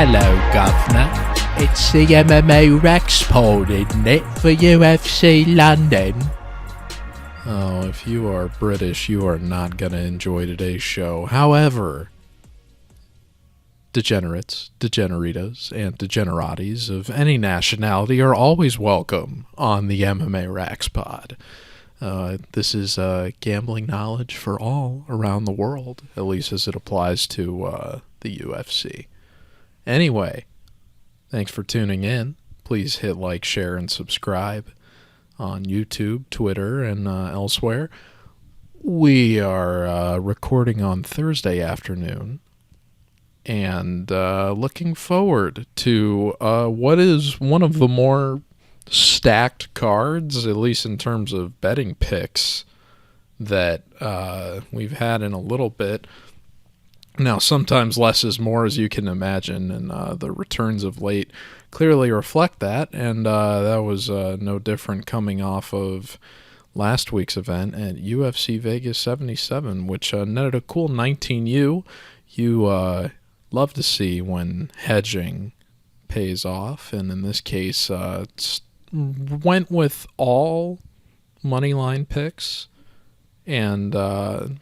Hello, Governor. It's the MMA RAXPOD, isn't it, for UFC London? Oh, if you are British, you are not going to enjoy today's show. However, degenerates, degeneritas, and degenerates of any nationality are always welcome on the MMA RAXPOD. This is gambling knowledge for all around the world, at least as it applies to the UFC. Anyway, thanks for tuning in. Please hit like, share, and subscribe on YouTube, Twitter, and elsewhere. We are recording on Thursday afternoon and looking forward to what is one of the more stacked cards, at least in terms of betting picks, that we've had in a little bit. Now, sometimes less is more, as you can imagine, and the returns of late clearly reflect that, and that was no different coming off of last week's event at UFC Vegas 77, which netted a cool 19U. You love to see when hedging pays off, and in this case, went with all money line picks, and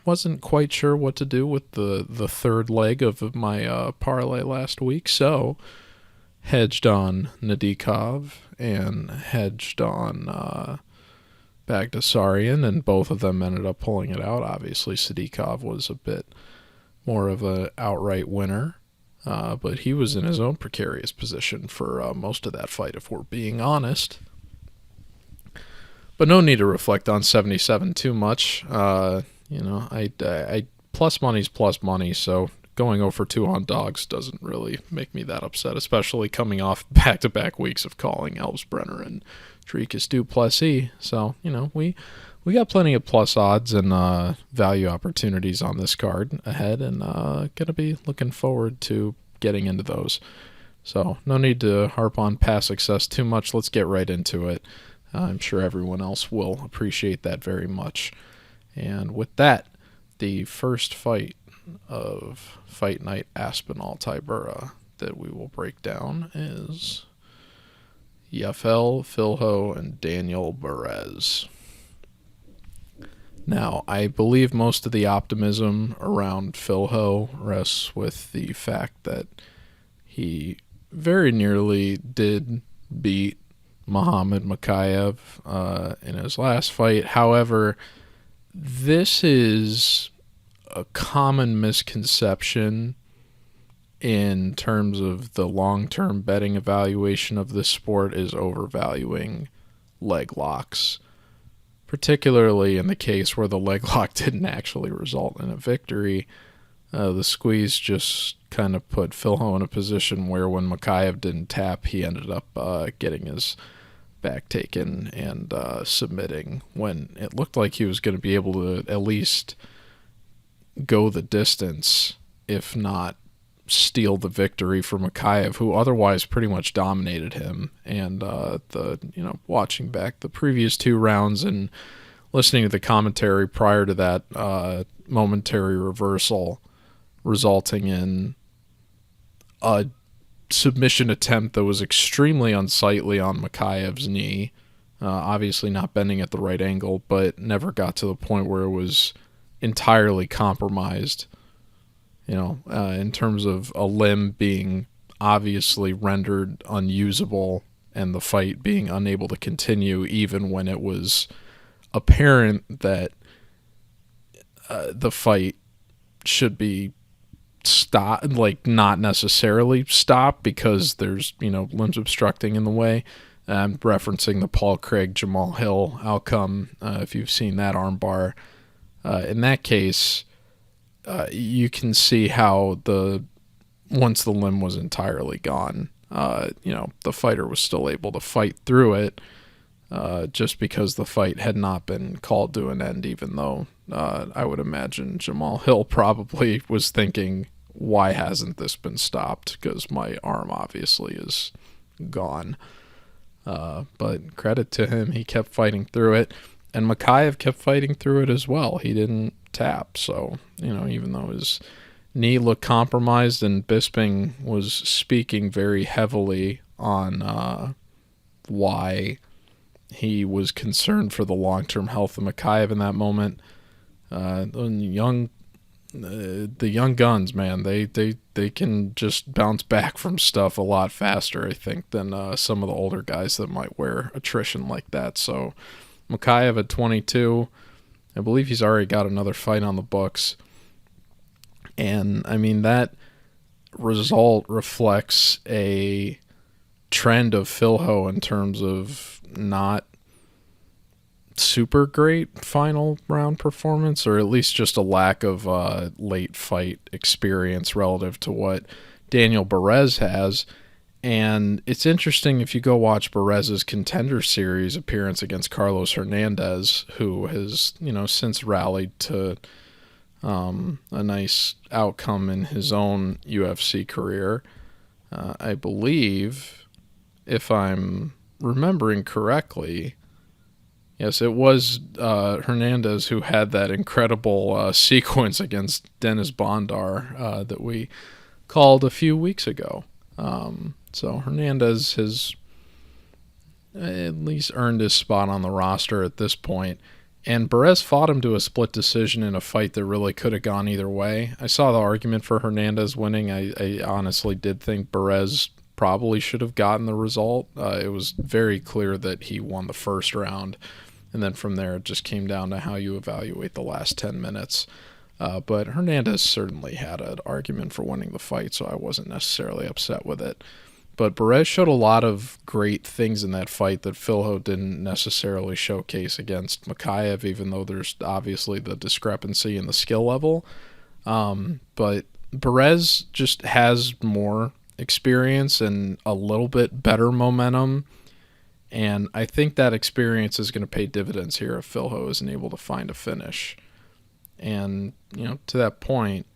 wasn't quite sure what to do with the third leg of my parlay last week, so hedged on Nadikov and hedged on Bagdasaryan, and both of them ended up pulling it out. Obviously, Sadikov was a bit more of an outright winner, but he was in his own precarious position for most of that fight, if we're being honest. But no need to reflect on 77 too much. I plus money's plus money, so going 0-2 on dogs doesn't really make me that upset, especially coming off back-to-back weeks of calling Elsbrenner and Diakiese du Plessis. So, we got plenty of plus odds and value opportunities on this card ahead, and going to be looking forward to getting into those. So, no need to harp on past success too much. Let's get right into it. I'm sure everyone else will appreciate that very much. And with that, the first fight of Fight Night Aspinall Tybura that we will break down is Yafel Filho and Daniel Barez. Now, I believe most of the optimism around Filho rests with the fact that he very nearly did beat Muhammad Mokaev in his last fight. However, this is a common misconception in terms of the long-term betting evaluation of this sport is overvaluing leg locks, particularly in the case where the leg lock didn't actually result in a victory. The squeeze just kind of put Filho in a position where when Mokaev didn't tap, he ended up getting his back taken and submitting when it looked like he was going to be able to at least go the distance, if not steal the victory for Mokaev, who otherwise pretty much dominated him. And watching back the previous two rounds and listening to the commentary prior to that momentary reversal resulting in a submission attempt that was extremely unsightly on Mokaev's knee, obviously not bending at the right angle, but never got to the point where it was entirely compromised, in terms of a limb being obviously rendered unusable and the fight being unable to continue even when it was apparent that the fight should be stop, like not necessarily stop because there's limbs obstructing in the way. I'm referencing the Paul Craig Jamal Hill outcome. If you've seen that armbar, in that case, you can see how once the limb was entirely gone, the fighter was still able to fight through it, just because the fight had not been called to an end, even though I would imagine Jamal Hill probably was thinking, why hasn't this been stopped? Because my arm obviously is gone. But credit to him, he kept fighting through it. And Mokaev kept fighting through it as well. He didn't tap. So, even though his knee looked compromised, and Bisping was speaking very heavily on why he was concerned for the long-term health of Makhachev in that moment. The young guns, man, they can just bounce back from stuff a lot faster, I think, than some of the older guys that might wear attrition like that. So Makhachev at 22, I believe he's already got another fight on the books. And, I mean, that result reflects a trend of Philho in terms of not super great final round performance, or at least just a lack of late fight experience relative to what Daniel Berez has. And it's interesting if you go watch Berez's Contender Series appearance against Carlos Hernandez, who has, since rallied to a nice outcome in his own UFC career. I believe, if I'm remembering correctly, yes, it was Hernandez who had that incredible sequence against Dennis Bondar that we called a few weeks ago. So Hernandez has at least earned his spot on the roster at this point. And Berez fought him to a split decision in a fight that really could have gone either way. I saw the argument for Hernandez winning. I honestly did think Berez probably should have gotten the result. It was very clear that he won the first round. And then from there, it just came down to how you evaluate the last 10 minutes. But Hernandez certainly had an argument for winning the fight, so I wasn't necessarily upset with it. But Berez showed a lot of great things in that fight that Philho didn't necessarily showcase against Makhachev, even though there's obviously the discrepancy in the skill level. But Berez just has more experience and a little bit better momentum. And I think that experience is going to pay dividends here if Philho isn't able to find a finish. And, to that point,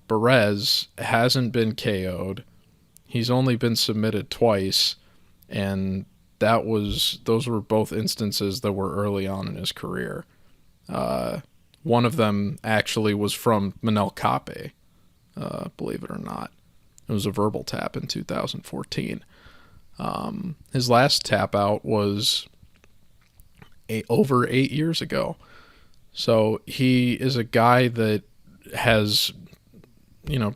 Berez hasn't been KO'd. He's only been submitted twice, and those were both instances that were early on in his career. One of them actually was from Manel Kape, believe it or not. It was a verbal tap in 2014. His last tap out was over 8 years ago. So he is a guy that has,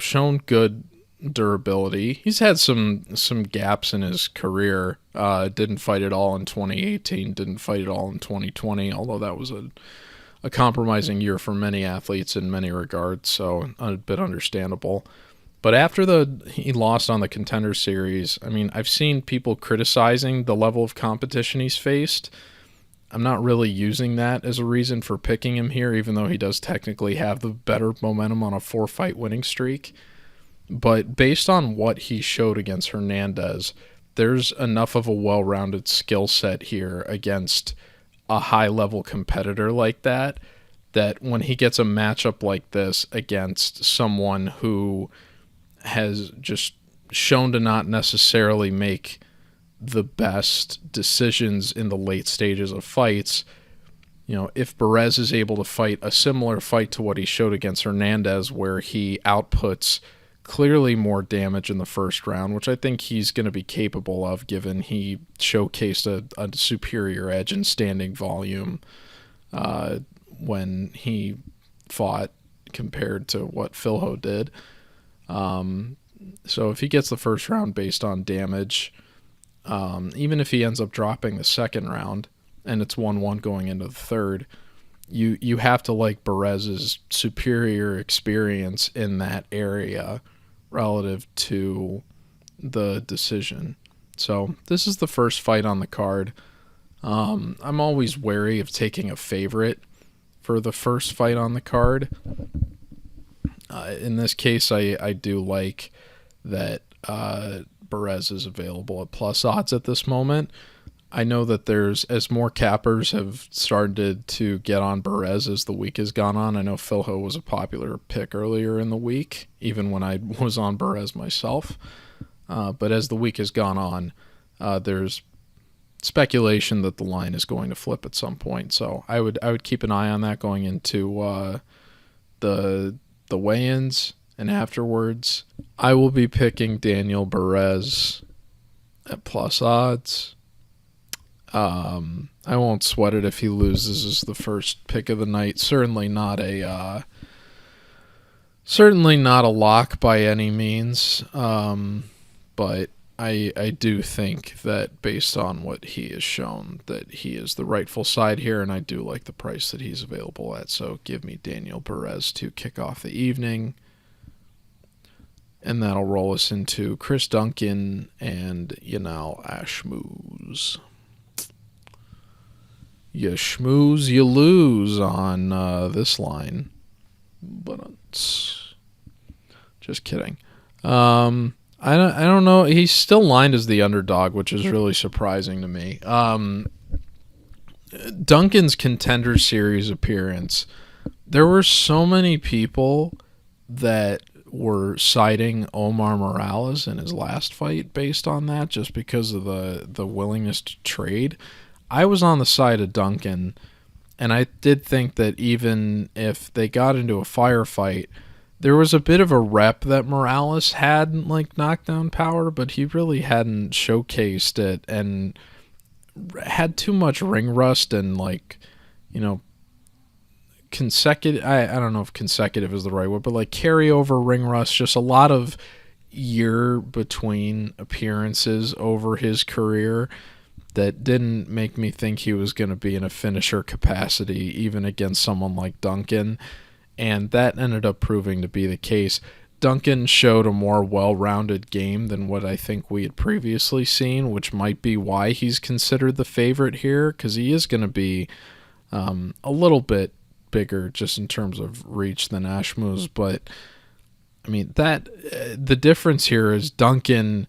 shown good durability. He's had some gaps in his career. Didn't fight at all in 2018. Didn't fight at all in 2020, although that was a compromising year for many athletes in many regards, so a bit understandable. But after he lost on the Contender Series, I mean, I've seen people criticizing the level of competition he's faced. I'm not really using that as a reason for picking him here, even though he does technically have the better momentum on a 4-fight winning streak. But based on what he showed against Hernandez, there's enough of a well-rounded skill set here against a high-level competitor like that when he gets a matchup like this against someone who has just shown to not necessarily make the best decisions in the late stages of fights, if Berez is able to fight a similar fight to what he showed against Hernandez, where he outputs clearly more damage in the first round, which I think he's going to be capable of, given he showcased a superior edge in standing volume when he fought compared to what Philho did. So if he gets the first round based on damage, even if he ends up dropping the second round and it's 1-1 going into the third, you have to like Berez's superior experience in that area relative to the decision. So this is the first fight on the card. I'm always wary of taking a favorite for the first fight on the card. In this case, I do like that Berez is available at plus odds at this moment. I know that as more cappers have started to get on Berez as the week has gone on. I know Philho was a popular pick earlier in the week, even when I was on Berez myself. But as the week has gone on, there's speculation that the line is going to flip at some point. So I would keep an eye on that going into the weigh-ins. And afterwards, I will be picking Daniel Perez at plus odds. I won't sweat it if he loses as the first pick of the night. Certainly not a lock by any means. But I do think that based on what he has shown, that he is the rightful side here, and I do like the price that he's available at. So give me Daniel Perez to kick off the evening. And that'll roll us into Chris Duncan and Yanal Ashmouz. You schmooze, you lose on this line. But just kidding. I don't know. He's still lined as the underdog, which is really surprising to me. Duncan's Contender Series appearance. There were so many people that were citing Omar Morales in his last fight based on that, just because of the willingness to trade. I was on the side of Duncan, and I did think that even if they got into a firefight, there was a bit of a rep that Morales had, like knockdown power, but he really hadn't showcased it and had too much ring rust and consecutive. I don't know if consecutive is the right word, but like carryover ring rust, just a lot of year between appearances over his career that didn't make me think he was going to be in a finisher capacity, even against someone like Duncan. And that ended up proving to be the case. Duncan showed a more well-rounded game than what I think we had previously seen, which might be why he's considered the favorite here, because he is going to be a little bit bigger just in terms of reach than Ashmouz. But, I mean, the difference here is Duncan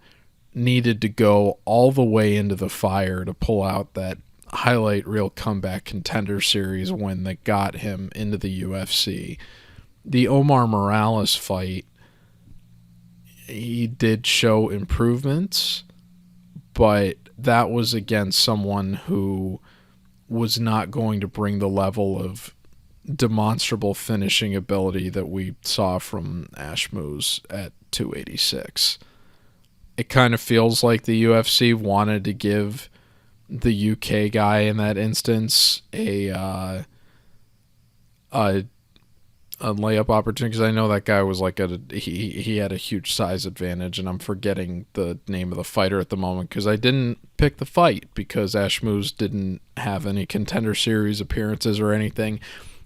needed to go all the way into the fire to pull out that highlight reel comeback Contender Series win that got him into the UFC. The Omar Morales fight, he did show improvements, but that was against someone who was not going to bring the level of demonstrable finishing ability that we saw from Ashmouz at 286. It kind of feels like the UFC wanted to give the UK guy in that instance a layup opportunity, because I know that guy was like he had a huge size advantage, and I'm forgetting the name of the fighter at the moment because I didn't pick the fight because Ashmouz didn't have any Contender Series appearances or anything.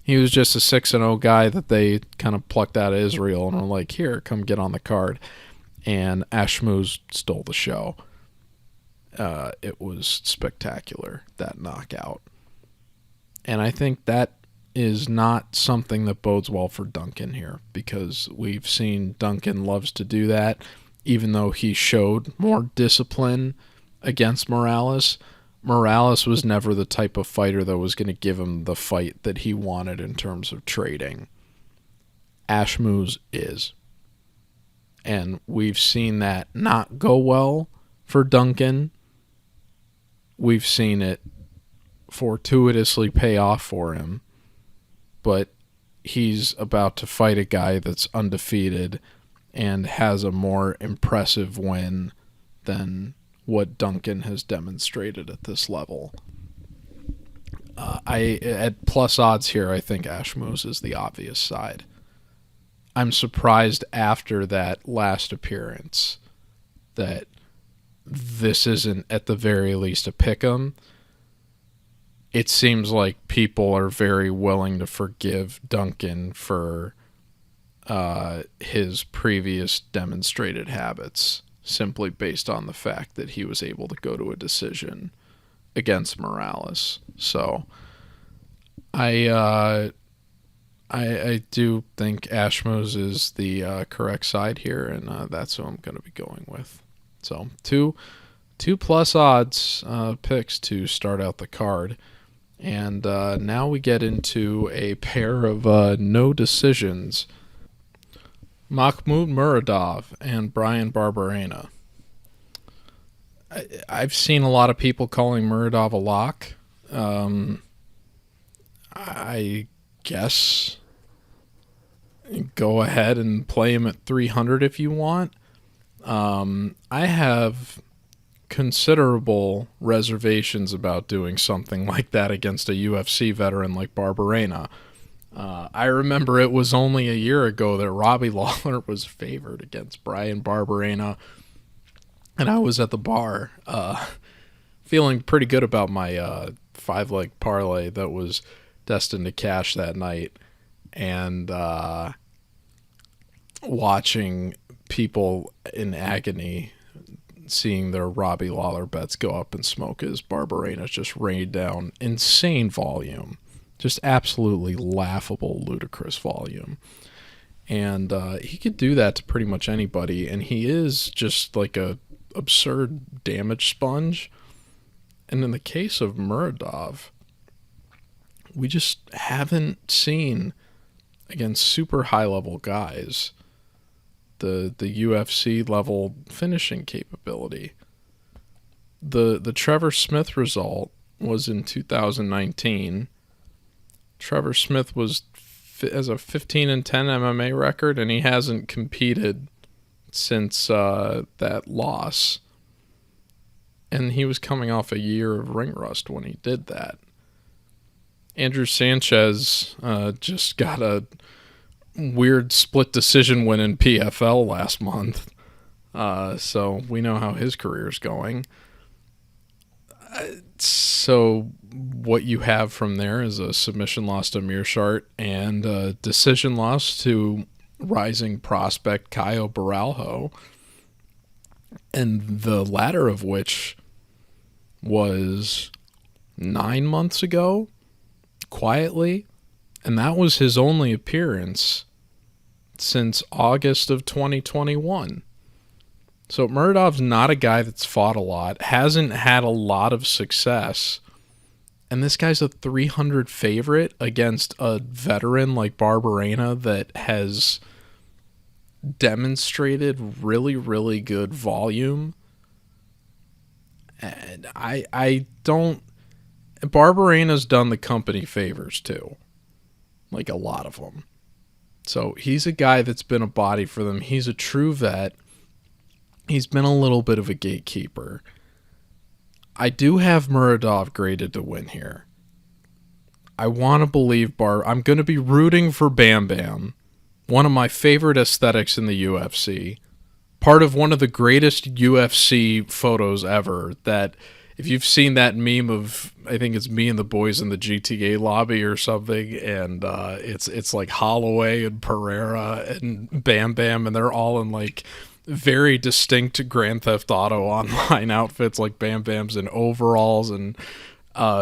He was just a 6-0 guy that they kind of plucked out of Israel and were like, here, come get on the card. And Ashmouz stole the show. It was spectacular, that knockout. And I think that is not something that bodes well for Duncan here, because we've seen Duncan loves to do that, even though he showed more discipline against Morales. Morales was never the type of fighter that was going to give him the fight that he wanted in terms of trading. Ashmouz is. And we've seen that not go well for Duncan. We've seen it fortuitously pay off for him. But he's about to fight a guy that's undefeated and has a more impressive win than what Duncan has demonstrated at this level. At plus odds here, I think Ashmouz is the obvious side. I'm surprised after that last appearance that this isn't at the very least a pick'em. It seems like people are very willing to forgive Duncan for his previous demonstrated habits, simply based on the fact that he was able to go to a decision against Morales. So I do think Ashmouz is the correct side here, and that's who I'm going to be going with. So two plus odds picks to start out the card. And now we get into a pair of no decisions. Makhmud Muradov and Bryan Barberena. I've seen a lot of people calling Muradov a lock. I guess go ahead and play him at 300 if you want. I have considerable reservations about doing something like that against a UFC veteran like Barberena. I remember it was only a year ago that Robbie Lawler was favored against Bryan Barberena, and I was at the bar feeling pretty good about my 5-leg parlay that was destined to cash that night, and watching people in agony seeing their Robbie Lawler bets go up in smoke as Barberena just rained down insane volume. Just absolutely laughable, ludicrous volume. And he could do that to pretty much anybody, and he is just like a absurd damage sponge. And in the case of Muradov, we just haven't seen, against super high-level guys, the UFC level finishing capability. The Trevor Smith result was in 2019. Trevor Smith has a 15-10 MMA record, and he hasn't competed since that loss. And he was coming off a year of ring rust when he did that. Andrew Sanchez just got a weird split decision win in PFL last month. So we know how his career's going. So what you have from there is a submission loss to Mearshart and a decision loss to rising prospect Caio Baralho, and the latter of which was 9 months ago, quietly, and that was his only appearance since August of 2021. So Muradov's not a guy that's fought a lot, hasn't had a lot of success, and this guy's a 300 favorite against a veteran like Barberena that has demonstrated really, really good volume. And I don't... Barberena's done the company favors too, like a lot of them. So he's a guy that's been a body for them. He's a true vet. He's been a little bit of a gatekeeper. I do have Muradov graded to win here. I want to believe I'm going to be rooting for Bam Bam, one of my favorite aesthetics in the UFC. Part of one of the greatest UFC photos ever, that if you've seen that meme of, I think it's me and the boys in the GTA lobby or something, and it's like Holloway and Pereira and Bam Bam, and they're all in like very distinct Grand Theft Auto Online outfits, like Bam Bam's in overalls, and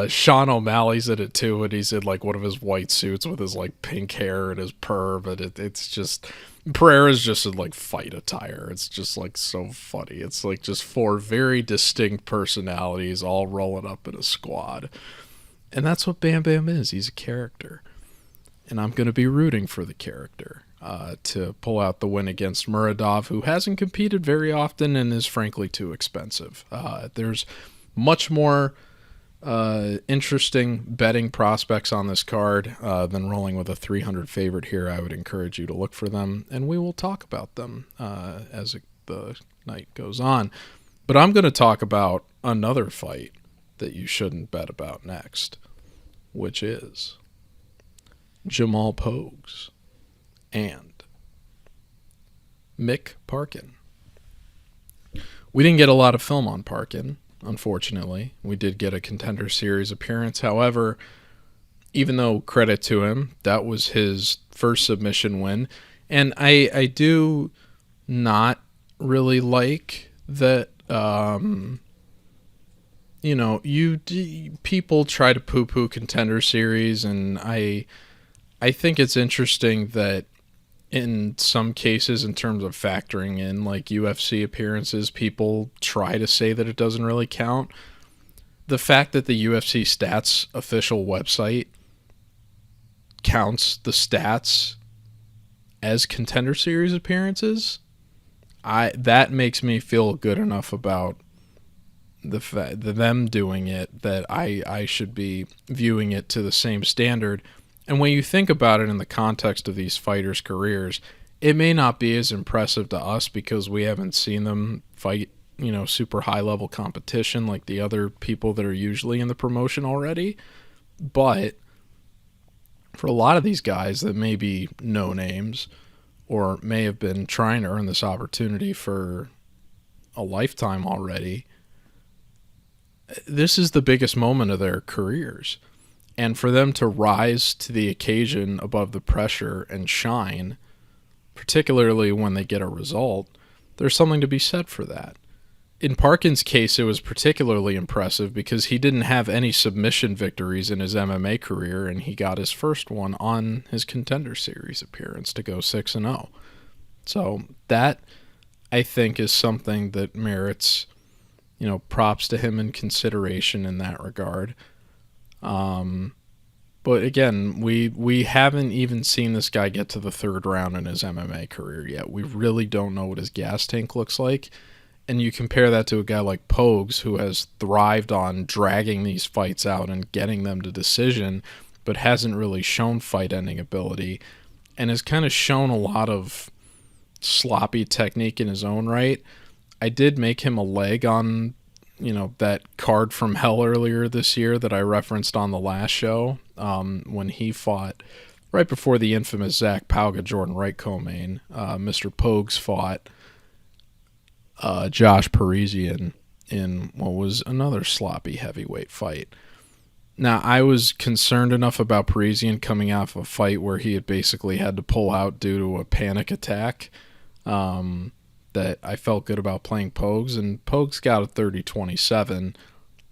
Sean O'Malley's in it too, and he's in like one of his white suits with his like pink hair and his perm, and it's just... Pereira's just in like fight attire. It's just like so funny. It's like just four very distinct personalities all rolling up in a squad. And that's what Bam Bam is. He's a character. And I'm going to be rooting for the character to pull out the win against Muradov, who hasn't competed very often and is frankly too expensive. There's much more interesting betting prospects on this card than rolling with a 300 favorite here. I would encourage you to look for them, and we will talk about them as the night goes on. But I'm going to talk about another fight that you shouldn't bet about next, which is Jamal Pogues and Mick Parkin. We didn't get a lot of film on Parkin, unfortunately. We did get a Contender Series appearance. However, even though credit to him, that was his first submission win. And I do not really like that, people try to poo-poo Contender Series, and I think it's interesting that in some cases, in terms of factoring in like UFC appearances, people try to say that it doesn't really count. The fact that the UFC Stats official website counts the stats as Contender Series appearances, that makes me feel good enough about them doing it that I should be viewing it to the same standard. And when you think about it in the context of these fighters' careers, it may not be as impressive to us because we haven't seen them fight, super high-level competition like the other people that are usually in the promotion already. But for a lot of these guys that may be no names or may have been trying to earn this opportunity for a lifetime already, this is the biggest moment of their careers. And for them to rise to the occasion above the pressure and shine, particularly when they get a result, there's something to be said for that. In Parkin's case, it was particularly impressive because he didn't have any submission victories in his MMA career, and he got his first one on his Contender Series appearance to go 6-0. So that, I think, is something that merits, props to him and consideration in that regard. But again, we haven't even seen this guy get to the third round in his MMA career yet. We really don't know what his gas tank looks like. And you compare that to a guy like Pogues, who has thrived on dragging these fights out and getting them to decision, but hasn't really shown fight-ending ability, and has kind of shown a lot of sloppy technique in his own right. I did make him a leg on, that card from hell earlier this year that I referenced on the last show, when he fought right before the infamous Zach Pauga Jordan Wright co-main. Mr. Pogues fought Josh Parisian in what was another sloppy heavyweight fight. Now, I was concerned enough about Parisian coming off a fight where he had basically had to pull out due to a panic attack, that I felt good about playing Pogues, and Pogues got a 30-27.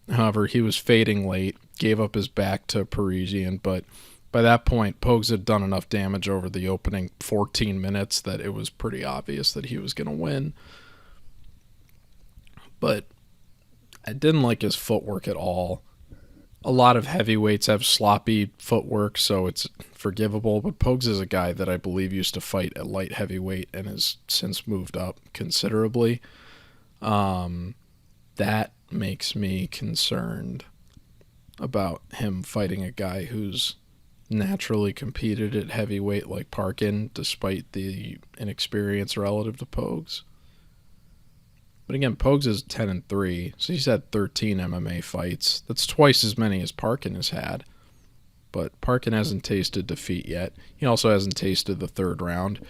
However, he was fading late, gave up his back to Parisian, but by that point, Pogues had done enough damage over the opening 14 minutes that it was pretty obvious that he was going to win. But I didn't like his footwork at all. A lot of heavyweights have sloppy footwork, so it's forgivable, but Pogues is a guy that I believe used to fight at light heavyweight and has since moved up considerably. That makes me concerned about him fighting a guy who's naturally competed at heavyweight like Parkin, despite the inexperience relative to Pogues. But again, Pogues is 10-3, so he's had 13 MMA fights. That's twice as many as Parkin has had. But Parkin hasn't tasted defeat yet. He also hasn't tasted the third round.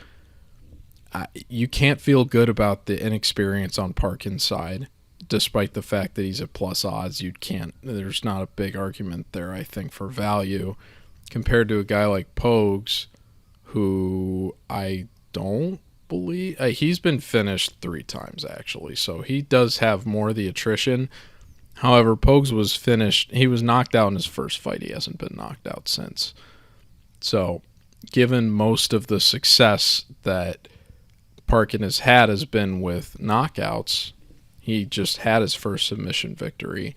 You can't feel good about the inexperience on Parkin's side, despite the fact that he's at plus odds. There's not a big argument there, I think, for value, compared to a guy like Pogues, who I don't believe he's been finished 3 times actually, so he does have more of the attrition. However, Pogues was finished. He was knocked out in his first fight. He hasn't been knocked out since. So, given most of the success that Parkin has been with knockouts, he just had his first submission victory.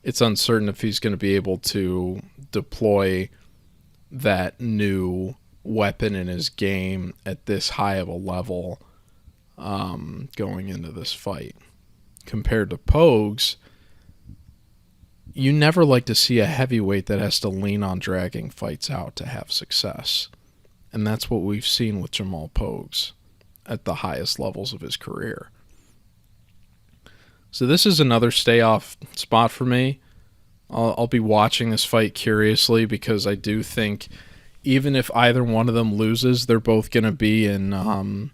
It's uncertain if he's going to be able to deploy that new weapon in his game at this high of a level going into this fight. Compared to Pogues, you never like to see a heavyweight that has to lean on dragging fights out to have success. And that's what we've seen with Jamal Pogues at the highest levels of his career. So this is another stay-off spot for me. I'll be watching this fight curiously because I do think even if either one of them loses, they're both going to be in,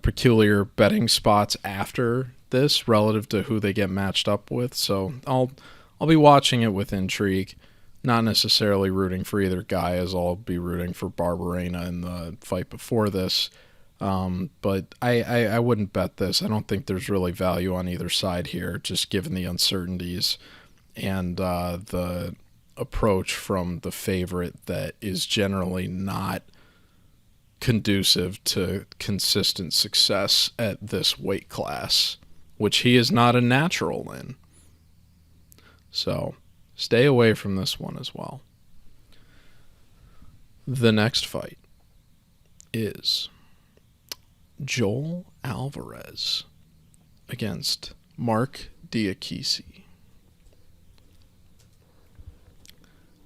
peculiar betting spots after this relative to who they get matched up with. So I'll be watching it with intrigue, not necessarily rooting for either guy, as I'll be rooting for Barberena in the fight before this. But I wouldn't bet this. I don't think there's really value on either side here, just given the uncertainties and the approach from the favorite that is generally not conducive to consistent success at this weight class, which he is not a natural in. So stay away from this one as well. The next fight is Joel Álvarez against Marc Diakiese.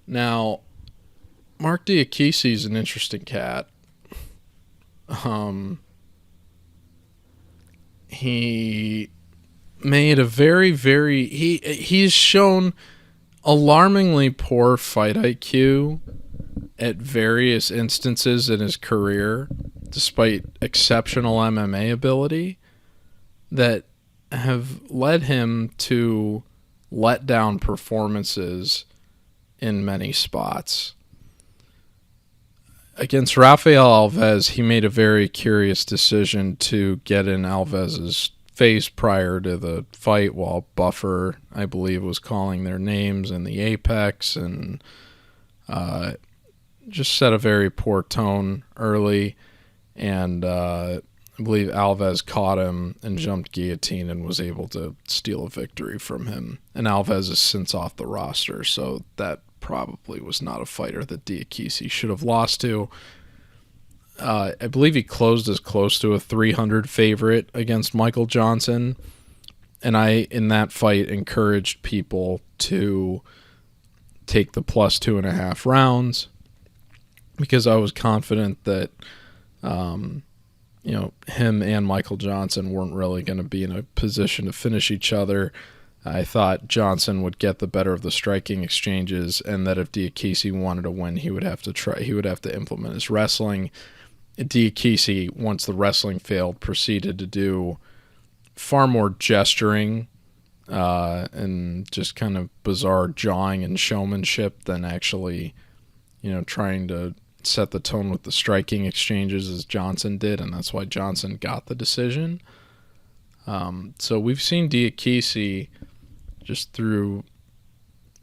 Now, Marc Diakiese is an interesting cat. He made a he's shown alarmingly poor fight IQ at various instances in his career, despite exceptional MMA ability, that have led him to letdown performances in many spots. Against Rafael Alves, he made a very curious decision to get in Alves's face prior to the fight while Buffer, I believe, was calling their names in the apex, and just set a very poor tone early. And I believe Alves caught him and jumped guillotine and was able to steal a victory from him. And Alves is since off the roster, so that probably was not a fighter that Diakiese should have lost to. I believe he closed as close to a 300 favorite against Michael Johnson, and I, in that fight, encouraged people to take the plus 2.5 rounds because I was confident that him and Michael Johnson weren't really going to be in a position to finish each other. I thought Johnson would get the better of the striking exchanges, and that if Diakiese wanted to win, he would have to implement his wrestling. Diakiese, once the wrestling failed, proceeded to do far more gesturing and just kind of bizarre jawing and showmanship than actually, trying to set the tone with the striking exchanges as Johnson did, and that's why Johnson got the decision. So we've seen Diakiese just through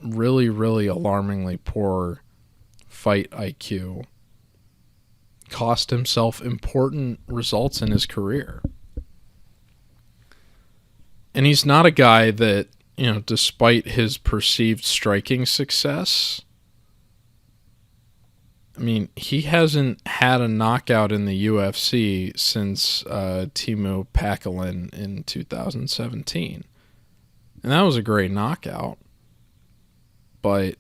really, really alarmingly poor fight IQ cost himself important results in his career. And he's not a guy that, despite his perceived striking success, he hasn't had a knockout in the UFC since Teemu Packalén in 2017. And that was a great knockout. But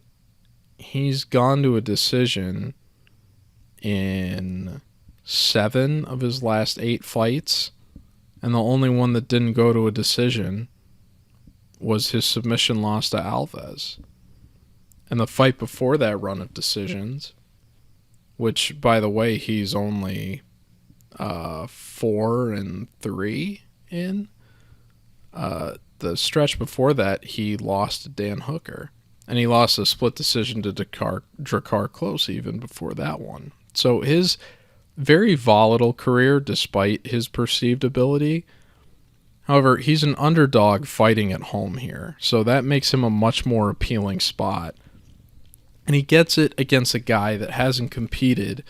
he's gone to a decision in 7 of his last 8 fights. And the only one that didn't go to a decision was his submission loss to Alves. And the fight before that run of decisions, which, by the way, he's only 4-3 in. The stretch before that, he lost to Dan Hooker. And he lost a split decision to Drakkar Klose even before that one. So his very volatile career, despite his perceived ability. However, he's an underdog fighting at home here. So that makes him a much more appealing spot. And he gets it against a guy that hasn't competed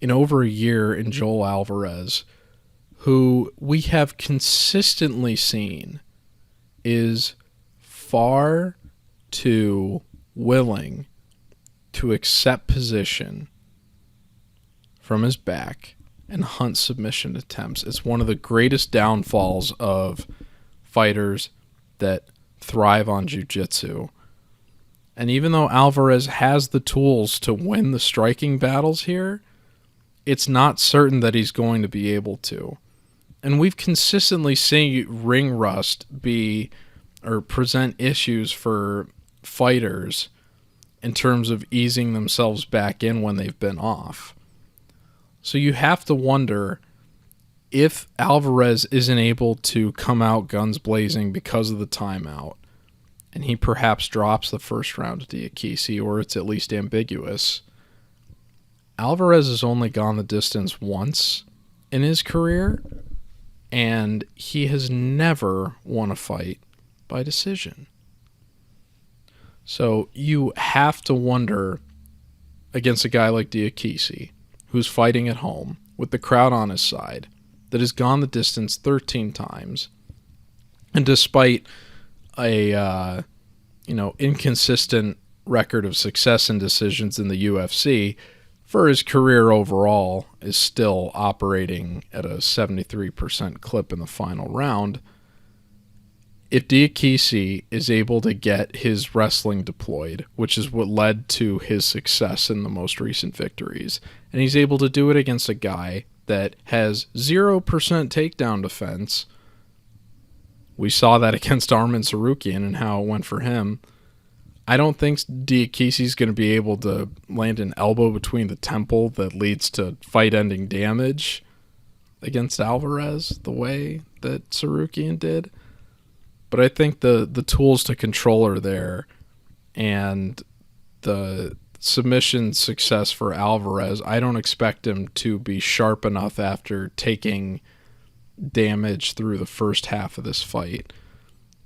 in over a year in Joel Álvarez, who we have consistently seen is far too willing to accept position from his back and hunt submission attempts. It's one of the greatest downfalls of fighters that thrive on jiu-jitsu. And even though Álvarez has the tools to win the striking battles here, it's not certain that he's going to be able to. And we've consistently seen ring rust present issues for fighters in terms of easing themselves back in when they've been off. So you have to wonder if Álvarez isn't able to come out guns blazing because of the timeout, and he perhaps drops the first round to Diakiese, or it's at least ambiguous. Álvarez has only gone the distance once in his career, and he has never won a fight by decision. So you have to wonder, against a guy like Diakiese, who's fighting at home with the crowd on his side, that has gone the distance 13 times, and despite a inconsistent record of success and decisions in the UFC, for his career overall is still operating at a 73% clip in the final round. if Diakiese is able to get his wrestling deployed, which is what led to his success in the most recent victories, and he's able to do it against a guy that has 0% takedown defense. We saw that against Arman Tsarukyan and how it went for him. I don't think Diakiese's going to be able to land an elbow between the temple that leads to fight-ending damage against Álvarez the way that Tsarukyan did. But I think the tools to control are there, and the submission success for Álvarez, I don't expect him to be sharp enough after taking damage through the first half of this fight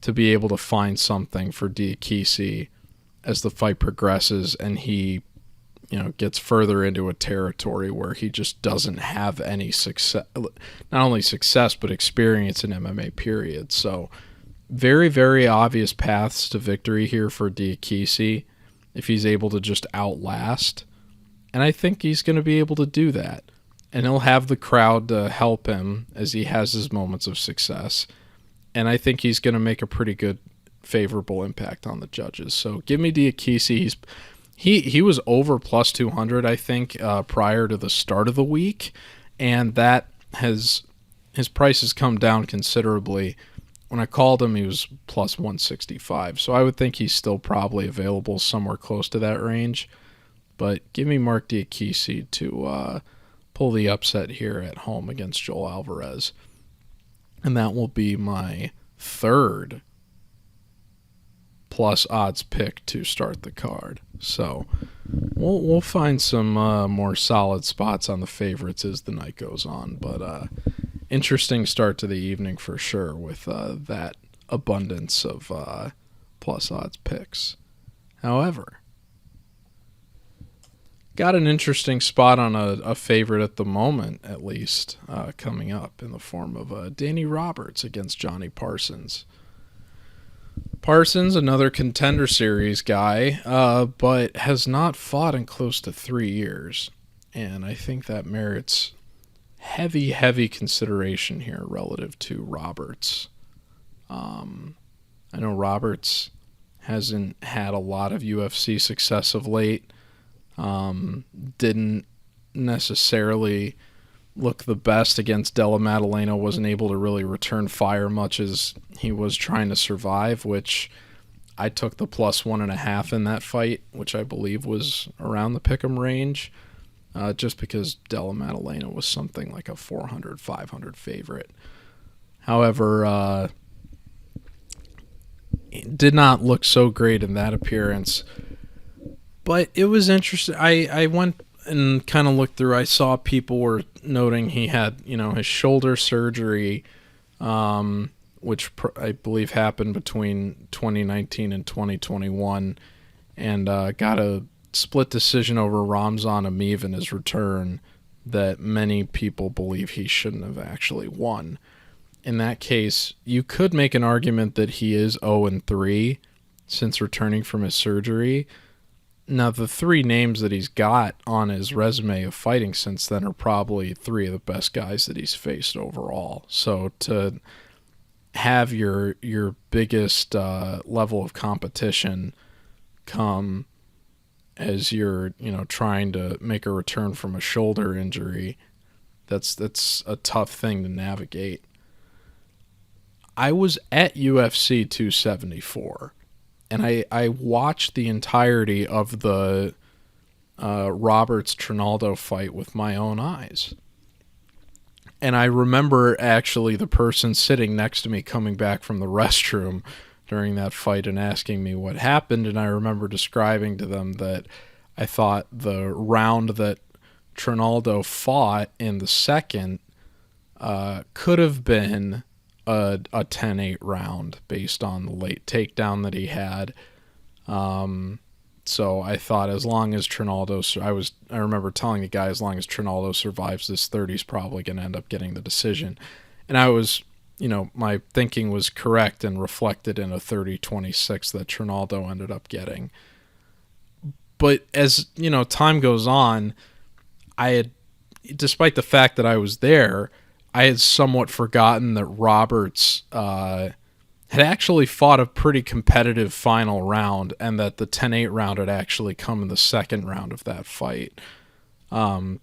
to be able to find something for Diakiese as the fight progresses and he gets further into a territory where he just doesn't have any success, not only success but experience in MMA period. So very, very obvious paths to victory here for Diakiese if he's able to just outlast. And I think he's going to be able to do that. And he'll have the crowd to help him as he has his moments of success. And I think he's going to make a pretty good, favorable impact on the judges. So give me Diakiese. He was over plus 200, I think, prior to the start of the week. And that his price has come down considerably. When I called him, he was plus 165. So I would think he's still probably available somewhere close to that range. But give me Marc Diakiese to pull the upset here at home against Joel Álvarez. And that will be my third plus odds pick to start the card. So we'll find some more solid spots on the favorites as the night goes on. But interesting start to the evening for sure with that abundance of plus odds picks. However, got an interesting spot on a favorite at the moment, at least, coming up in the form of Danny Roberts against Jonny Parsons. Parsons, another Contender Series guy, but has not fought in close to 3 years. And I think that merits heavy, heavy consideration here relative to Roberts. I know Roberts hasn't had a lot of UFC success of late. Didn't necessarily look the best against Della Maddalena, wasn't able to really return fire much as he was trying to survive, which I took the plus 1.5 in that fight, which I believe was around the pick'em range, just because Della Maddalena was something like a 400, 500 favorite. However, it did not look so great in that appearance. But it was interesting. I went and kind of looked through. I saw people were noting he had, his shoulder surgery, which I believe happened between 2019 and 2021, and got a split decision over Ramzan Ameev in his return that many people believe he shouldn't have actually won. In that case, you could make an argument that he is 0-3 since returning from his surgery. Now, the 3 names that he's got on his resume of fighting since then are probably 3 of the best guys that he's faced overall. So to have your biggest level of competition come as you're trying to make a return from a shoulder injury, that's a tough thing to navigate. I was at UFC 274. And I watched the entirety of the Roberts-Trinaldo fight with my own eyes. And I remember actually the person sitting next to me coming back from the restroom during that fight and asking me what happened. And I remember describing to them that I thought the round that Trinaldo fought in the second could have been a 10-8 round based on the late takedown that he had. So I thought as long as Trinaldo, I remember telling the guy as long as Trinaldo survives this third, he's probably going to end up getting the decision. And I was, my thinking was correct and reflected in a 30-26 that Trinaldo ended up getting. But as, time goes on, despite the fact that I was there, I had somewhat forgotten that Roberts had actually fought a pretty competitive final round, and that the 10-8 round had actually come in the second round of that fight.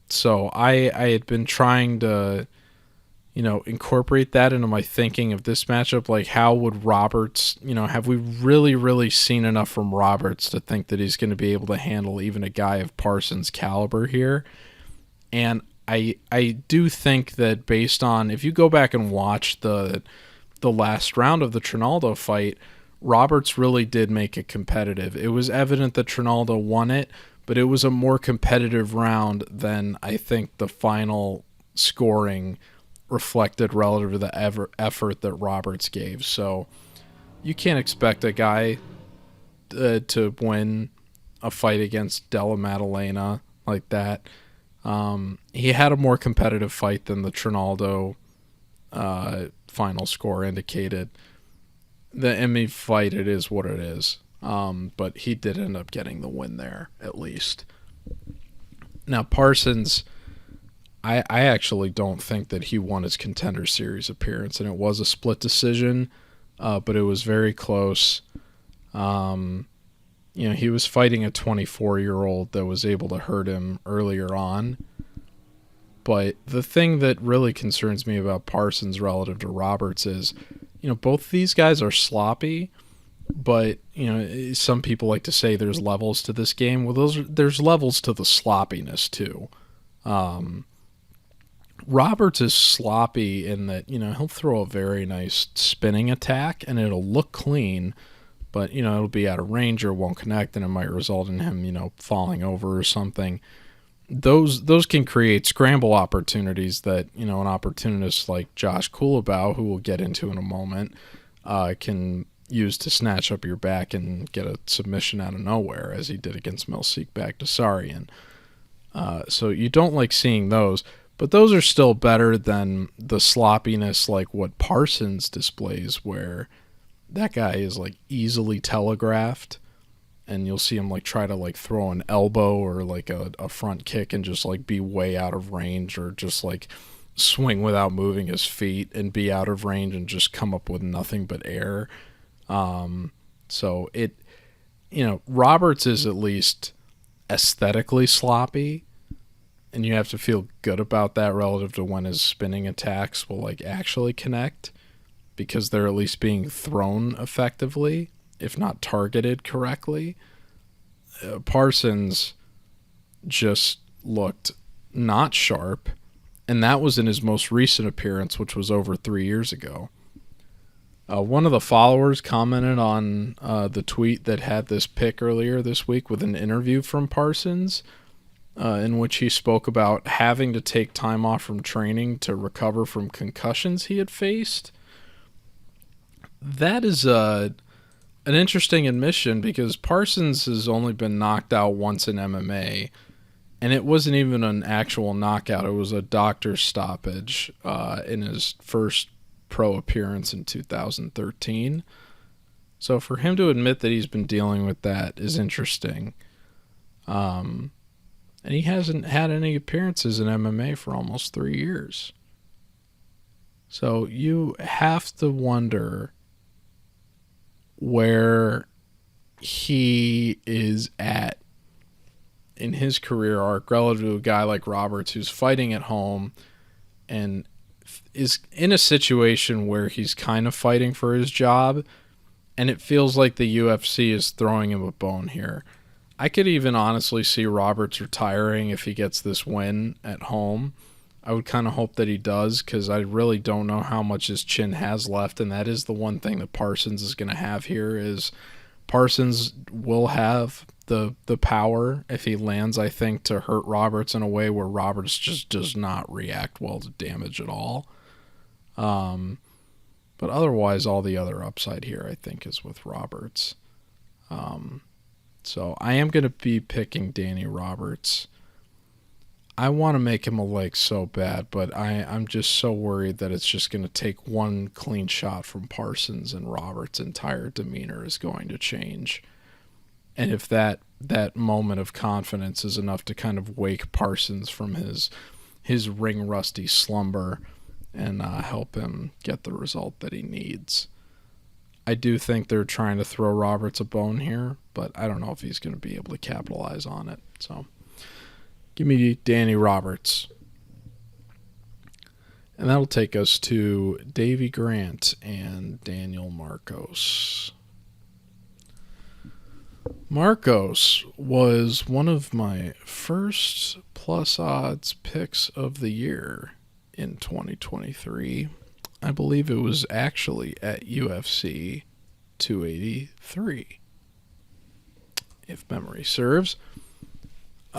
So I had been trying to, incorporate that into my thinking of this matchup. Like, how would Roberts, have we really seen enough from Roberts to think that he's going to be able to handle even a guy of Parsons' caliber here? And I do think that based on, if you go back and watch the last round of the Trinaldo fight, Roberts really did make it competitive. It was evident that Trinaldo won it, but it was a more competitive round than I think the final scoring reflected relative to the effort that Roberts gave. So you can't expect a guy to win a fight against Della Maddalena like that. He had a more competitive fight than the Trinaldo final score indicated. The Emmy fight, it is what it is. But he did end up getting the win there, at least. Now, Parsons, I actually don't think that he won his Contender Series appearance, and it was a split decision, but it was very close. He was fighting a 24-year-old that was able to hurt him earlier on. But the thing that really concerns me about Parsons relative to Roberts is, both these guys are sloppy, but, some people like to say there's levels to this game. Well, there's levels to the sloppiness, too. Roberts is sloppy in that, he'll throw a very nice spinning attack, and it'll look clean, but, it'll be out of range or won't connect, and it might result in him, falling over or something. Those can create scramble opportunities that, an opportunist like Josh Culibao, who we'll get into in a moment, can use to snatch up your back and get a submission out of nowhere, as he did against Milsik Bagdasaryan. So you don't like seeing those, but those are still better than the sloppiness like what Parsons displays, where that guy is like easily telegraphed, and you'll see him like try to like throw an elbow or like a front kick and just like be way out of range, or just like swing without moving his feet and be out of range and just come up with nothing but air. So it, Roberts is at least aesthetically sloppy, and you have to feel good about that relative to when his spinning attacks will like actually connect, because they're at least being thrown effectively, if not targeted correctly. Parsons just looked not sharp, and that was in his most recent appearance, which was over 3 years ago. One of the followers commented on the tweet that had this pick earlier this week with an interview from Parsons, in which he spoke about having to take time off from training to recover from concussions he had faced. That is an interesting admission, because Parsons has only been knocked out once in MMA, and it wasn't even an actual knockout. It was a doctor's stoppage in his first pro appearance in 2013. So for him to admit that he's been dealing with that is interesting. And he hasn't had any appearances in MMA for almost 3 years. So you have to wonder where he is at in his career arc relative to a guy like Roberts, who's fighting at home and is in a situation where he's kind of fighting for his job, and it feels like the UFC is throwing him a bone here. I could even honestly see Roberts retiring if he gets this win at home. I would kind of hope that he does, because I really don't know how much his chin has left, and that is the one thing that Parsons is going to have here. Is Parsons will have the power, if he lands, I think, to hurt Roberts in a way where Roberts just does not react well to damage at all. But otherwise, all the other upside here, I think, is with Roberts. So I am going to be picking Danny Roberts. I want to make him a leg so bad, but I'm just so worried that it's just going to take one clean shot from Parsons and Roberts' entire demeanor is going to change. And if that moment of confidence is enough to kind of wake Parsons from his ring-rusty slumber and help him get the result that he needs. I do think they're trying to throw Roberts a bone here, but I don't know if he's going to be able to capitalize on it. So give me Danny Roberts. And that'll take us to Davey Grant and Daniel Marcos. Marcos was one of my first plus odds picks of the year in 2023. I believe it was actually at UFC 283, if memory serves.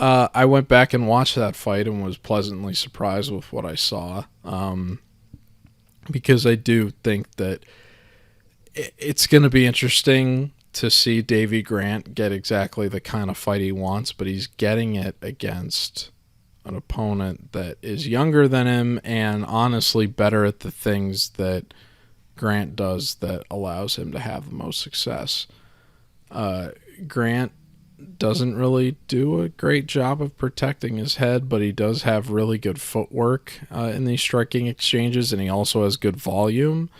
I went back and watched that fight and was pleasantly surprised with what I saw, because I do think that it's going to be interesting to see Davey Grant get exactly the kind of fight he wants, but he's getting it against an opponent that is younger than him and honestly better at the things that Grant does that allows him to have the most success. Grant doesn't really do a great job of protecting his head, but he does have really good footwork in these striking exchanges, and he also has good volume,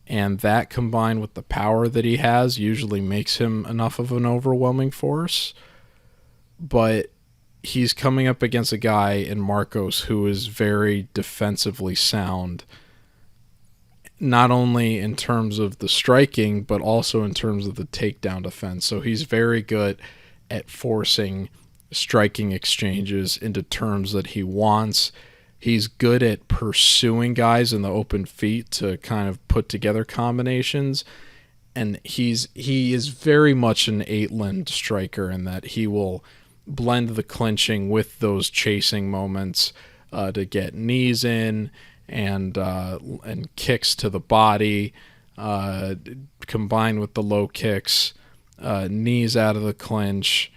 and that combined with the power that he has usually makes him enough of an overwhelming force. But he's coming up against a guy in Marcos who is very defensively sound, not only in terms of the striking, but also in terms of the takedown defense. So he's very good at forcing striking exchanges into terms that he wants. He's good at pursuing guys in the open feet to kind of put together combinations. And he is very much an Aitland striker in that he will blend the clinching with those chasing moments to get knees in and kicks to the body, combined with the low kicks, knees out of the clinch.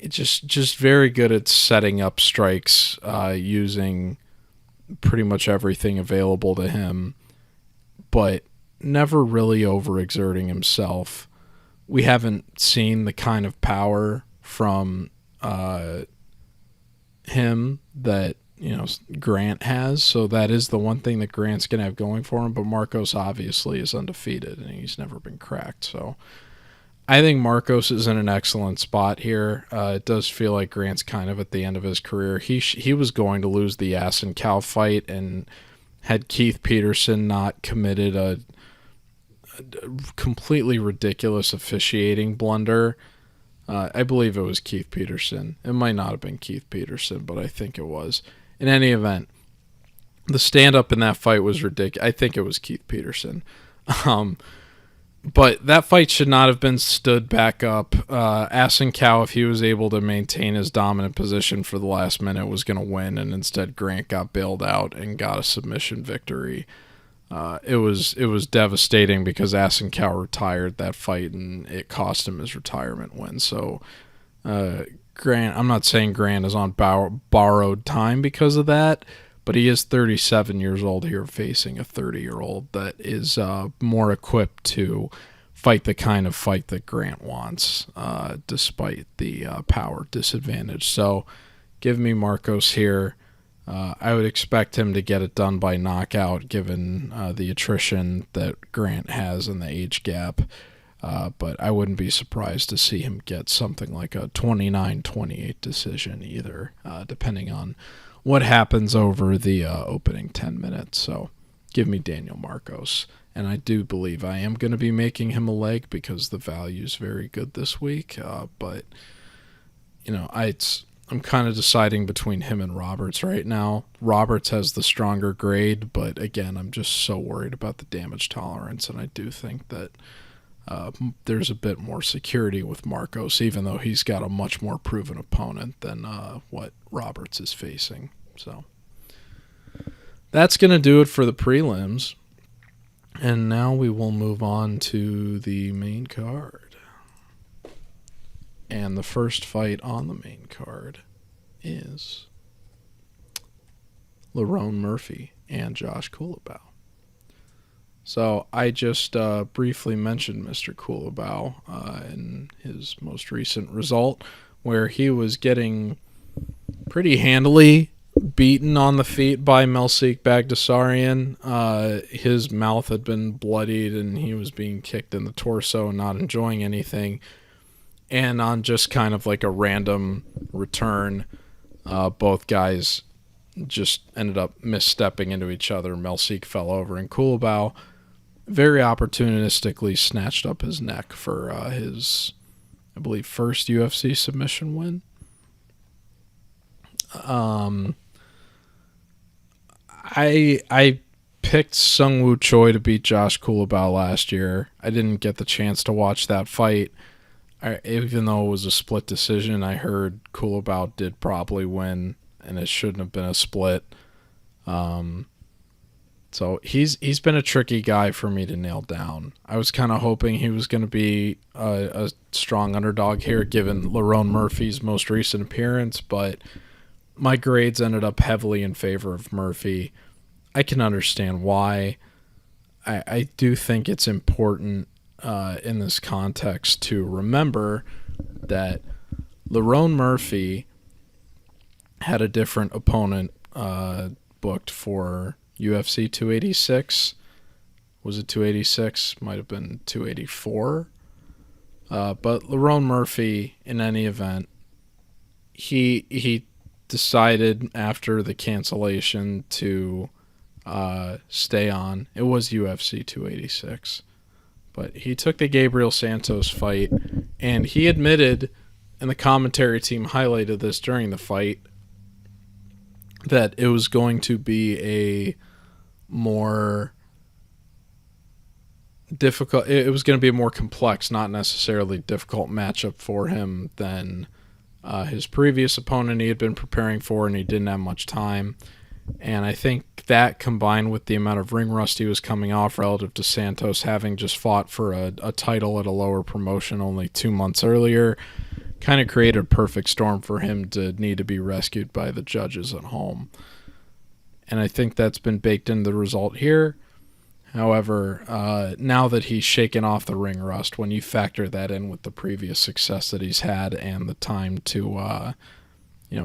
It's just very good at setting up strikes using pretty much everything available to him, but never really overexerting himself. We haven't seen the kind of power from him that Grant has, so that is the one thing that Grant's gonna have going for him. But Marcos obviously is undefeated and he's never been cracked, so I think Marcos is in an excellent spot here. It does feel like Grant's kind of at the end of his career. He was going to lose the Ass and Cow fight, and had Keith Peterson not committed a completely ridiculous officiating blunder. I believe it was Keith Peterson. It might not have been Keith Peterson, but I think it was. In any event, the stand-up in that fight was ridiculous. I think it was Keith Peterson. But that fight should not have been stood back up. Ass and Cow, if he was able to maintain his dominant position for the last minute, was going to win, and instead Grant got bailed out and got a submission victory. It was devastating because Ass and Cow retired that fight, and it cost him his retirement win. So Grant, I'm not saying Grant is on borrowed time because of that, but he is 37 years old here facing a 30-year-old that is more equipped to fight the kind of fight that Grant wants, despite the power disadvantage. So give me Marcos here. I would expect him to get it done by knockout given the attrition that Grant has and the age gap. But I wouldn't be surprised to see him get something like a 29-28 decision either, depending on what happens over the opening 10 minutes. So give me Daniel Marcos. And I do believe I am going to be making him a leg because the value is very good this week. But, I'm kind of deciding between him and Roberts right now. Roberts has the stronger grade, but again, I'm just so worried about the damage tolerance. And I do think that there's a bit more security with Marcos, even though he's got a much more proven opponent than what Roberts is facing. So that's going to do it for the prelims. And now we will move on to the main card. And the first fight on the main card is Lerone Murphy and Josh Culibao. So I just briefly mentioned Mr. Culibao in his most recent result, where he was getting pretty handily beaten on the feet by Melsik Bagdasaryan. His mouth had been bloodied and he was being kicked in the torso and not enjoying anything. And on just kind of like a random return, both guys just ended up misstepping into each other. Melsik fell over, and Culibao very opportunistically snatched up his neck for his, I believe, first UFC submission win. I picked Seungwoo Choi to beat Josh Culibao last year. I didn't get the chance to watch that fight. Even though it was a split decision, I heard Culibao did probably win, and it shouldn't have been a split. So he's been a tricky guy for me to nail down. I was kind of hoping he was going to be a strong underdog here, given Lerone Murphy's most recent appearance, but my grades ended up heavily in favor of Murphy. I can understand why. I do think it's important in this context to remember that Lerone Murphy had a different opponent booked for UFC 286. Was it 286? Might have been 284. But Lerone Murphy, in any event, he decided after the cancellation to stay on. It was UFC 286. But he took the Gabriel Santos fight, and he admitted, and the commentary team highlighted this during the fight, that it was going to be a more difficult, it was going to be a more complex, not necessarily difficult matchup for him than his previous opponent he had been preparing for, and he didn't have much time. And I think that, combined with the amount of ring rust he was coming off relative to Santos having just fought for a title at a lower promotion only 2 months earlier, kind of created a perfect storm for him to need to be rescued by the judges at home. And I think that's been baked into the result here. However, now that he's shaken off the ring rust, when you factor that in with the previous success that he's had and the time to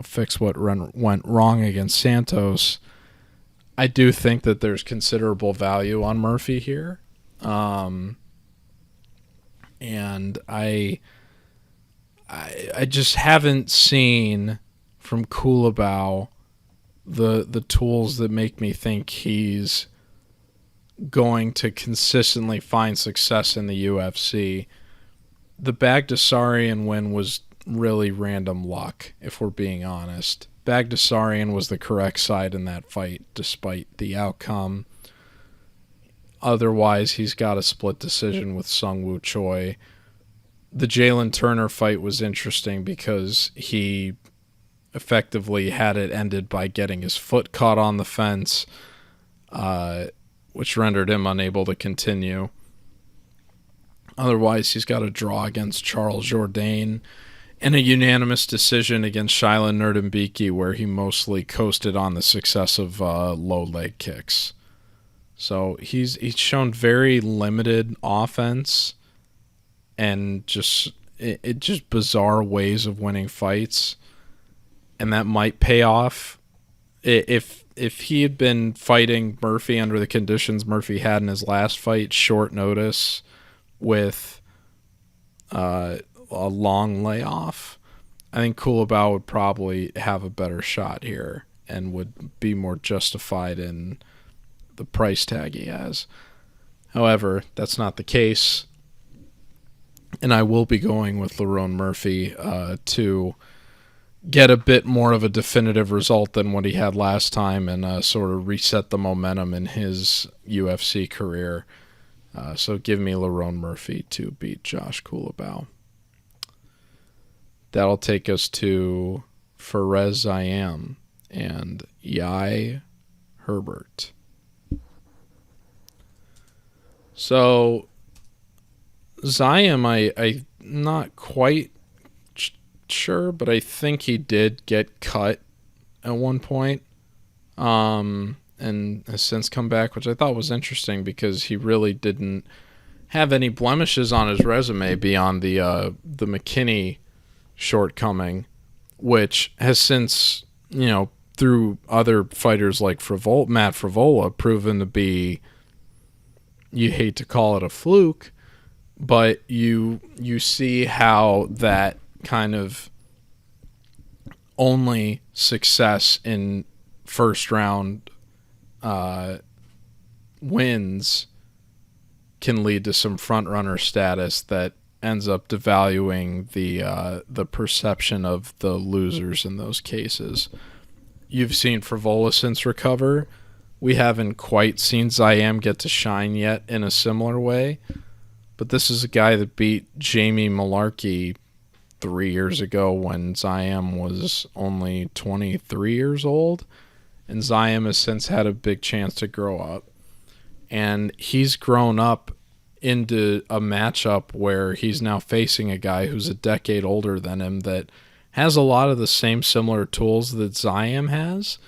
fix what went wrong against Santos, I do think that there's considerable value on Murphy here. And I just haven't seen from Culibao the tools that make me think he's going to consistently find success in the UFC. The Bagdasaryan win was really random luck, if we're being honest. Bagdasaryan was the correct side in that fight, despite the outcome. Otherwise, he's got a split decision with Seungwoo Choi. The Jalen Turner fight was interesting because he effectively had it ended by getting his foot caught on the fence, which rendered him unable to continue. Otherwise, he's got a draw against Charles Jourdain and a unanimous decision against Shilan Nurdimbiki, where he mostly coasted on the success of low leg kicks. So he's shown very limited offense and just bizarre ways of winning fights, and that might pay off. If he had been fighting Murphy under the conditions Murphy had in his last fight, short notice with a long layoff, I think Culibao would probably have a better shot here and would be more justified in the price tag he has. However, that's not the case, and I will be going with Lerone Murphy to get a bit more of a definitive result than what he had last time and sort of reset the momentum in his UFC career. So give me Lerone Murphy to beat Josh Culibao. That'll take us to Farès Ziam and Herbert. So Ziam, I'm not quite sure, but I think he did get cut at one point, and has since come back, which I thought was interesting because he really didn't have any blemishes on his resume beyond the McKinney shortcoming, which has since through other fighters like Matt Frivola, proven to be, you hate to call it a fluke, but you see how that kind of only success in first round wins can lead to some front runner status that ends up devaluing the perception of the losers in those cases. You've seen Frivola since recover. We haven't quite seen Ziam get to shine yet in a similar way, but this is a guy that beat Jamie Malarkey 3 years ago when Ziam was only 23 years old, and Ziam has since had a big chance to grow up, and he's grown up into a matchup where he's now facing a guy who's a decade older than him that has a lot of the same similar tools that Ziam has.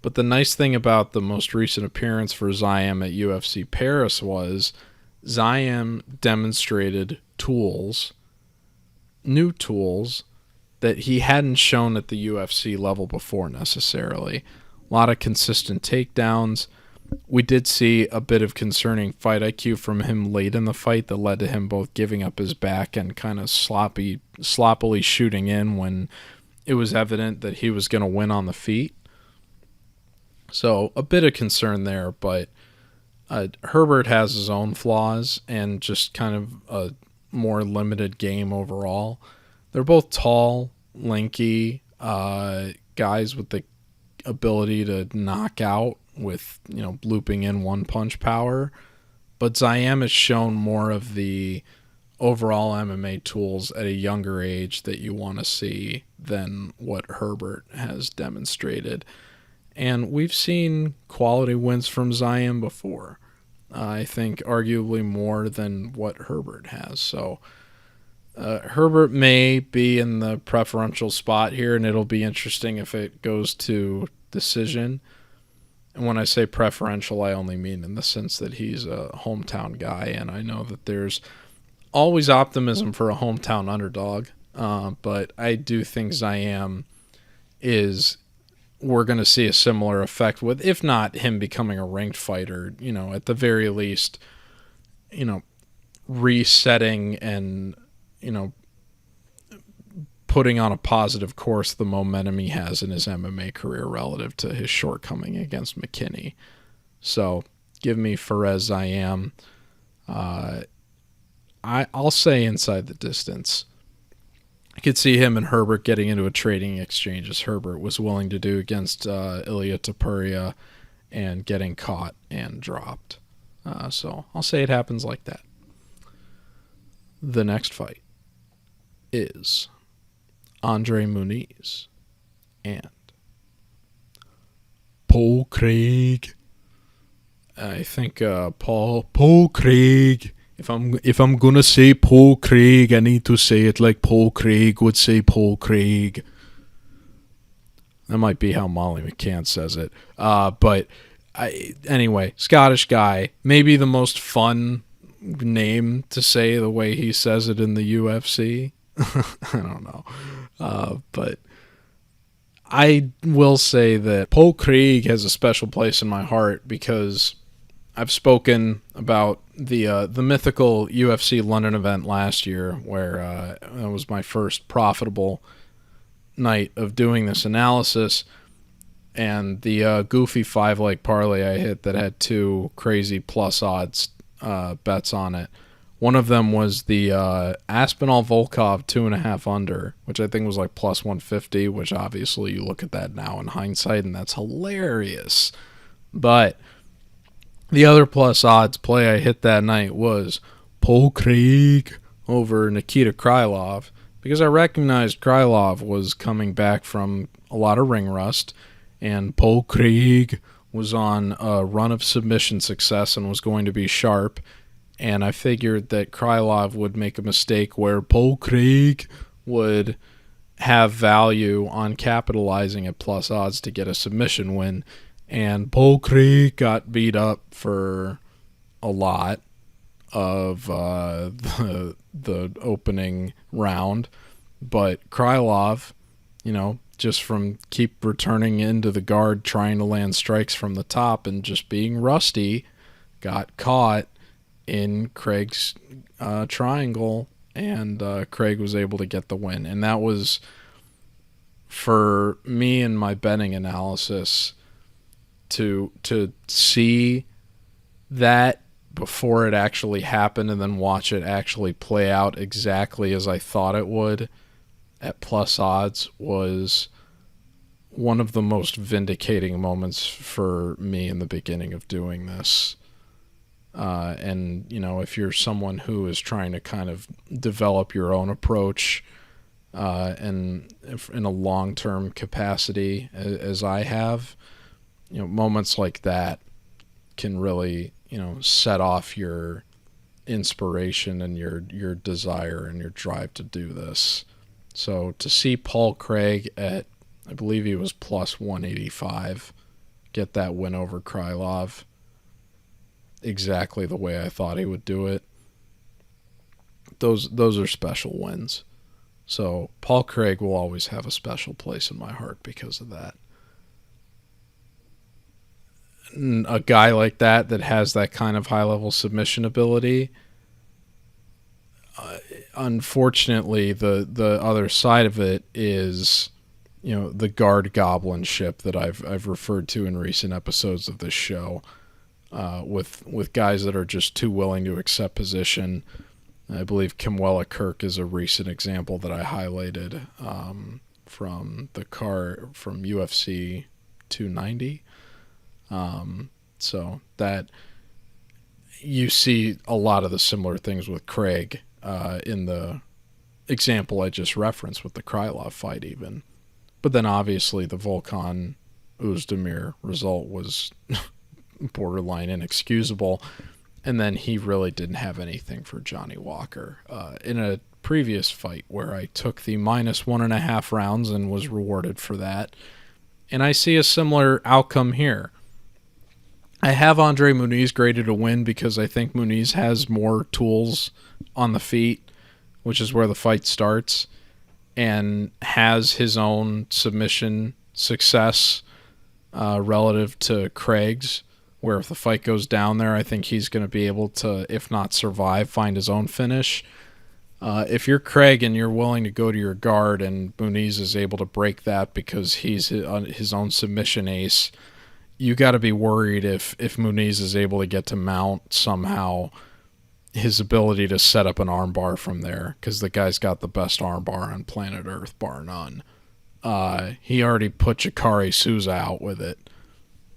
But the nice thing about the most recent appearance for Ziam at UFC Paris was Ziam demonstrated new tools that he hadn't shown at the UFC level before necessarily. A lot of consistent takedowns. We did see a bit of concerning fight IQ from him late in the fight that led to him both giving up his back and kind of sloppily shooting in when it was evident that he was going to win on the feet. So a bit of concern there, but Herbert has his own flaws and just kind of a more limited game overall. They're both tall, lanky guys with the ability to knock out with, looping in one punch power, but Ziam has shown more of the overall MMA tools at a younger age that you want to see than what Herbert has demonstrated. And we've seen quality wins from Ziam before. I think arguably more than what Herbert has. So Herbert may be in the preferential spot here, and it'll be interesting if it goes to decision. And when I say preferential, I only mean in the sense that he's a hometown guy, and I know that there's always optimism for a hometown underdog, but I do think Ziam we're going to see a similar effect with, if not him becoming a ranked fighter, at the very least, resetting and, putting on a positive course the momentum he has in his MMA career relative to his shortcoming against McKinney. So give me Farès Ziam. I'll say inside the distance. I could see him and Herbert getting into a trading exchange as Herbert was willing to do against Ilia Topuria and getting caught and dropped. So I'll say it happens like that. The next fight is André Muniz and Paul Craig. I think Paul Craig. If I'm gonna say Paul Craig, I need to say it like Paul Craig would say Paul Craig. That might be how Molly McCann says it. But anyway, Scottish guy, maybe the most fun name to say the way he says it in the UFC. I don't know. But I will say that Paul Craig has a special place in my heart because I've spoken about the mythical UFC London event last year where that was my first profitable night of doing this analysis, and the goofy 5-leg parlay I hit that had two crazy plus odds bets on it. One of them was the Aspinall Volkov 2.5 under, which I think was like plus 150, which obviously you look at that now in hindsight and that's hilarious. But the other plus odds play I hit that night was Paul Craig over Nikita Krylov, because I recognized Krylov was coming back from a lot of ring rust, and Paul Craig was on a run of submission success and was going to be sharp, and I figured that Krylov would make a mistake where Paul Craig would have value on capitalizing at plus odds to get a submission win. And Paul Craig got beat up for a lot of the opening round. But Krylov, just from keep returning into the guard, trying to land strikes from the top, and just being rusty, got caught in Craig's triangle, and Craig was able to get the win. And that was, for me and my betting analysis, to see that before it actually happened and then watch it actually play out exactly as I thought it would at plus odds was one of the most vindicating moments for me in the beginning of doing this. And, you know, if you're someone who is trying to kind of develop your own approach and in a long-term capacity as I have, you know, moments like that can really, you know, set off your inspiration and your desire and your drive to do this. So to see Paul Craig at, I believe he was plus 185, get that win over Krylov exactly the way I thought he would do it, those are special wins. So Paul Craig will always have a special place in my heart because of that. A guy like that has that kind of high-level submission ability, unfortunately, the other side of it is, you know, the guard goblinship that I've referred to in recent episodes of this show, with guys that are just too willing to accept position. I believe Kimwella Kirk is a recent example that I highlighted from UFC 290. So that you see a lot of the similar things with Craig in the example I just referenced with the Krylov fight even. But then obviously the Volkan Oezdemir result was borderline inexcusable. And then he really didn't have anything for Johnny Walker. In a previous fight where I took the minus 1.5 rounds and was rewarded for that. And I see a similar outcome here. I have André Muniz graded a win because I think Muniz has more tools on the feet, which is where the fight starts, and has his own submission success relative to Craig's, where if the fight goes down there, I think he's going to be able to, if not survive, find his own finish. If you're Craig and you're willing to go to your guard and Muniz is able to break that because he's his own submission ace, you got to be worried if Muniz is able to get to mount somehow his ability to set up an armbar from there, because the guy's got the best armbar on planet Earth, bar none. He already put Jacare Souza out with it.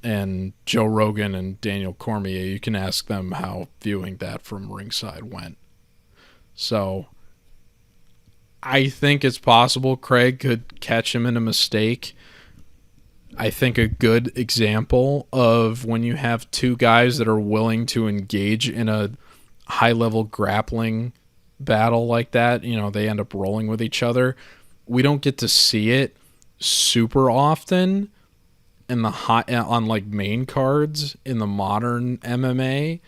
And Joe Rogan and Daniel Cormier, you can ask them how viewing that from ringside went. So I think it's possible Craig could catch him in a mistake. I think a good example of when you have two guys that are willing to engage in a high-level grappling battle like that, you know, they end up rolling with each other. We don't get to see it super often in the on like main cards in the modern MMA,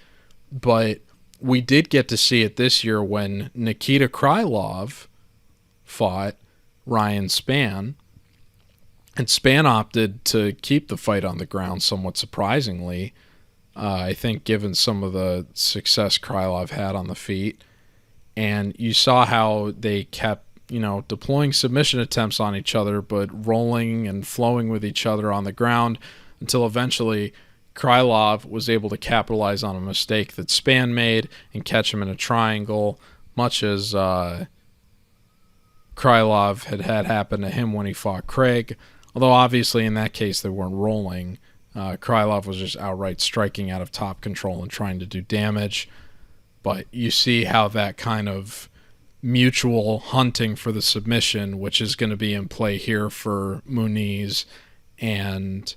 but we did get to see it this year when Nikita Krylov fought Ryan Spann, and Spann opted to keep the fight on the ground somewhat surprisingly, I think given some of the success Krylov had on the feet. And you saw how they kept, you know, deploying submission attempts on each other, but rolling and flowing with each other on the ground until eventually Krylov was able to capitalize on a mistake that Spann made and catch him in a triangle, much as Krylov had happened to him when he fought Craig. Although obviously in that case they weren't rolling. Krylov was just outright striking out of top control and trying to do damage. But you see how that kind of mutual hunting for the submission, which is going to be in play here for Muniz and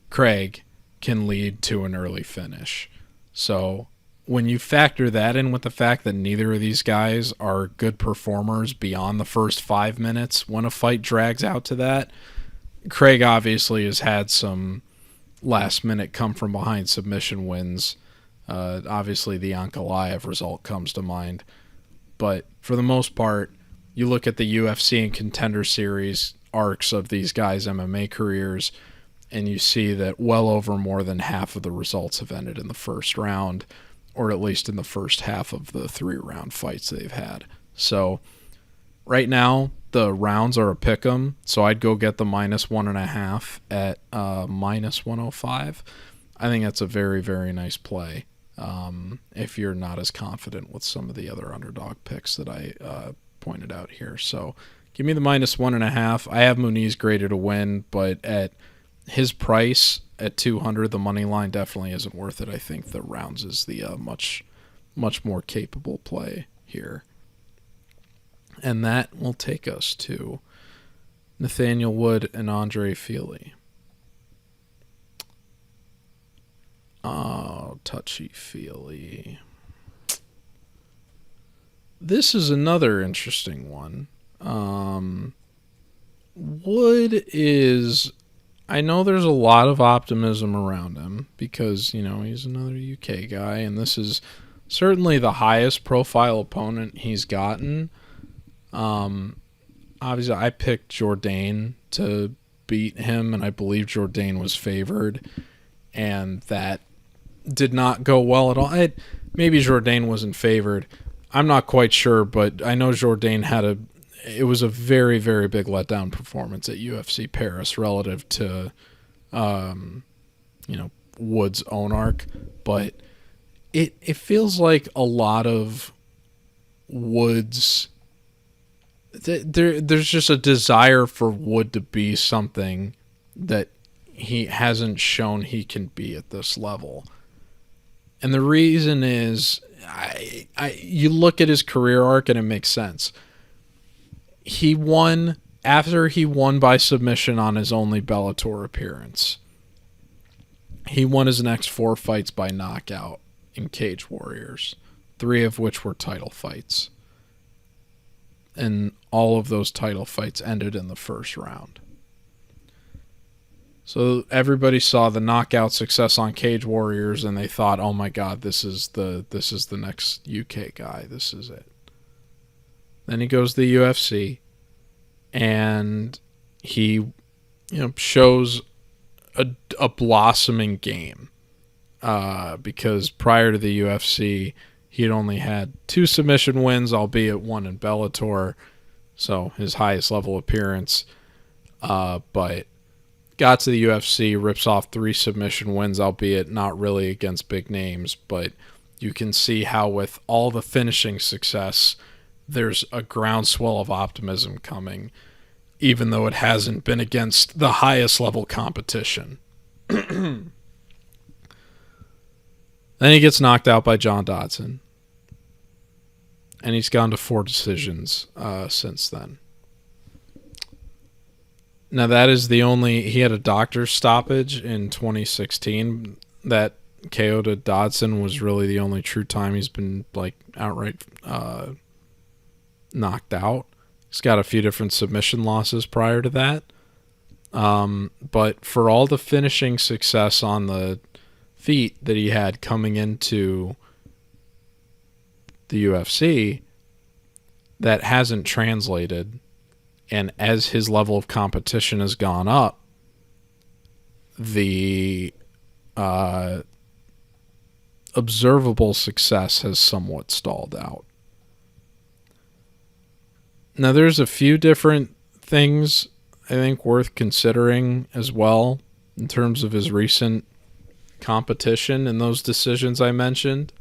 Craig, can lead to an early finish. So when you factor that in with the fact that neither of these guys are good performers beyond the first 5 minutes when a fight drags out to that, Craig obviously has had some last-minute come-from-behind submission wins. Obviously, the Ankalaev result comes to mind. But for the most part, you look at the UFC and Contender Series, arcs of these guys' MMA careers, and you see that well over more than half of the results have ended in the first round, or at least in the first half of the 3-round fights they've had. So right now, the rounds are a pick'em, so I'd go get the -1.5 at -105. I think that's a very, very nice play if you're not as confident with some of the other underdog picks that I pointed out here. So give me the -1.5. I have Muniz graded to win, but at his price at 200, the money line definitely isn't worth it. I think the rounds is the much more capable play here. And that will take us to Nathaniel Wood and André Fili. Oh, touchy-feely. This is another interesting one. Wood is... I know there's a lot of optimism around him because, you know, he's another UK guy, and this is certainly the highest profile opponent he's gotten. Obviously, I picked Jourdain to beat him, and I believe Jourdain was favored, and that did not go well at all. Maybe Jourdain wasn't favored. I'm not quite sure, but I know Jourdain had it was a very, very big letdown performance at UFC Paris relative to, Wood's own arc. But it feels like a lot of Wood's... There's just a desire for Wood to be something that he hasn't shown he can be at this level. And the reason is, you look at his career arc and it makes sense. He won after he won by submission on his only Bellator appearance. He won his next 4 fights by knockout in Cage Warriors, 3 of which were title fights. And all of those title fights ended in the first round. So everybody saw the knockout success on Cage Warriors and they thought, "Oh my God, this is the next UK guy. This is it." Then he goes to the UFC, and he, shows a blossoming game. Because prior to the UFC, he'd only had 2 submission wins, albeit 1 in Bellator, so his highest level appearance. But got to the UFC, rips off 3 submission wins, albeit not really against big names. But you can see how with all the finishing success, there's a groundswell of optimism coming, even though it hasn't been against the highest level competition. Then he gets knocked out by John Dodson. And he's gone to 4 decisions since then. Now that is he had a doctor's stoppage in 2016. That KO to Dodson was really the only true time he's been outright knocked out. He's got a few different submission losses prior to that. But for all the finishing success on the feet that he had coming into the UFC, that hasn't translated. And as his level of competition has gone up, the observable success has somewhat stalled out. Now, there's a few different things I think worth considering as well in terms of his recent competition and those decisions I mentioned.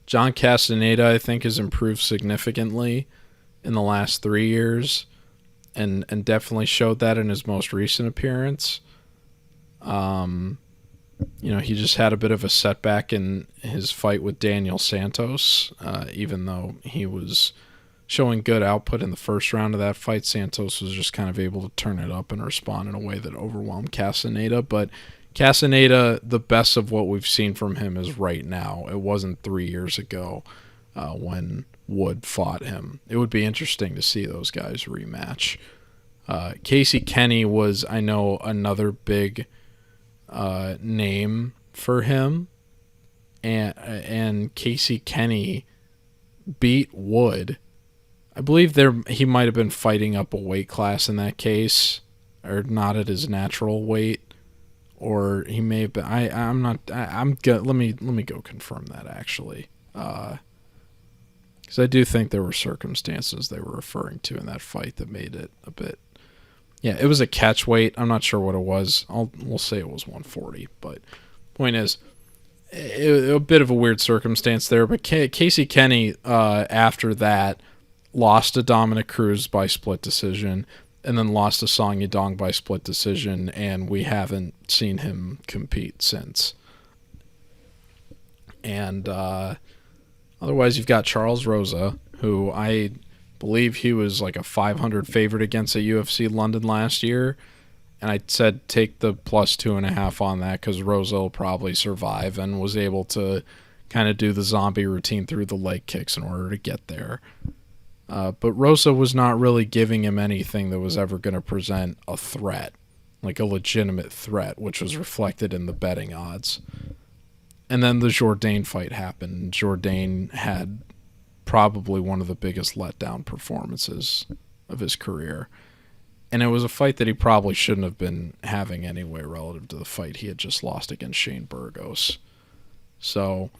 John Castaneda, I think, has improved significantly in the last 3 years and definitely showed that in his most recent appearance. He just had a bit of a setback in his fight with Daniel Santos, even though he was showing good output in the first round of that fight. Santos was just kind of able to turn it up and respond in a way that overwhelmed Castaneda. But Castaneda, the best of what we've seen from him is right now. It wasn't 3 years ago when Wood fought him. It would be interesting to see those guys rematch. Casey Kenny was, I know, another big name for him. And Casey Kenny beat Wood I believe he might have been fighting up a weight class in that case, or not at his natural weight, or he may have been. I'm not. I'm good. Let me go confirm that actually, because I do think there were circumstances they were referring to in that fight that made it a bit. Yeah, it was a catch weight. I'm not sure what it was. We'll say it was 140. But point is, a bit of a weird circumstance there. But Casey Kenny, after that, lost to Dominic Cruz by split decision, and then lost to Song Yadong by split decision, and we haven't seen him compete since. And otherwise, you've got Charles Rosa, who I believe he was like a 500 favorite against a UFC London last year, and I said take the plus 2.5 on that because Rosa will probably survive, and was able to kind of do the zombie routine through the leg kicks in order to get there. But Rosa was not really giving him anything that was ever going to present a threat, like a legitimate threat, which was reflected in the betting odds. And then the Jourdain fight happened. Jourdain had probably one of the biggest letdown performances of his career. And it was a fight that he probably shouldn't have been having anyway relative to the fight he had just lost against Shane Burgos. So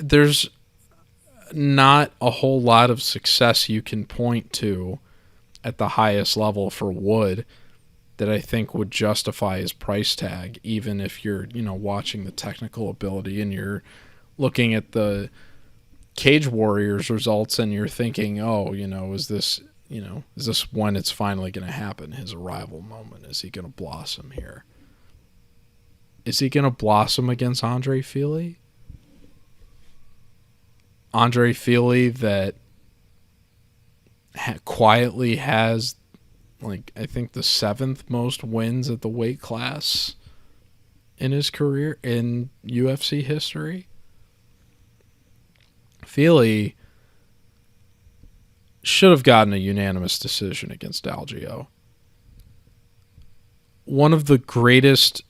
there's not a whole lot of success you can point to at the highest level for Wood that I think would justify his price tag, even if you're, watching the technical ability and you're looking at the Cage Warriors results and you're thinking, is this when it's finally going to happen, his arrival moment? Is he going to blossom here? Is he going to blossom against André Fili? André Fili that quietly has, I think the 7th most wins at the weight class in his career in UFC history. Fili should have gotten a unanimous decision against Algeo. One of the greatest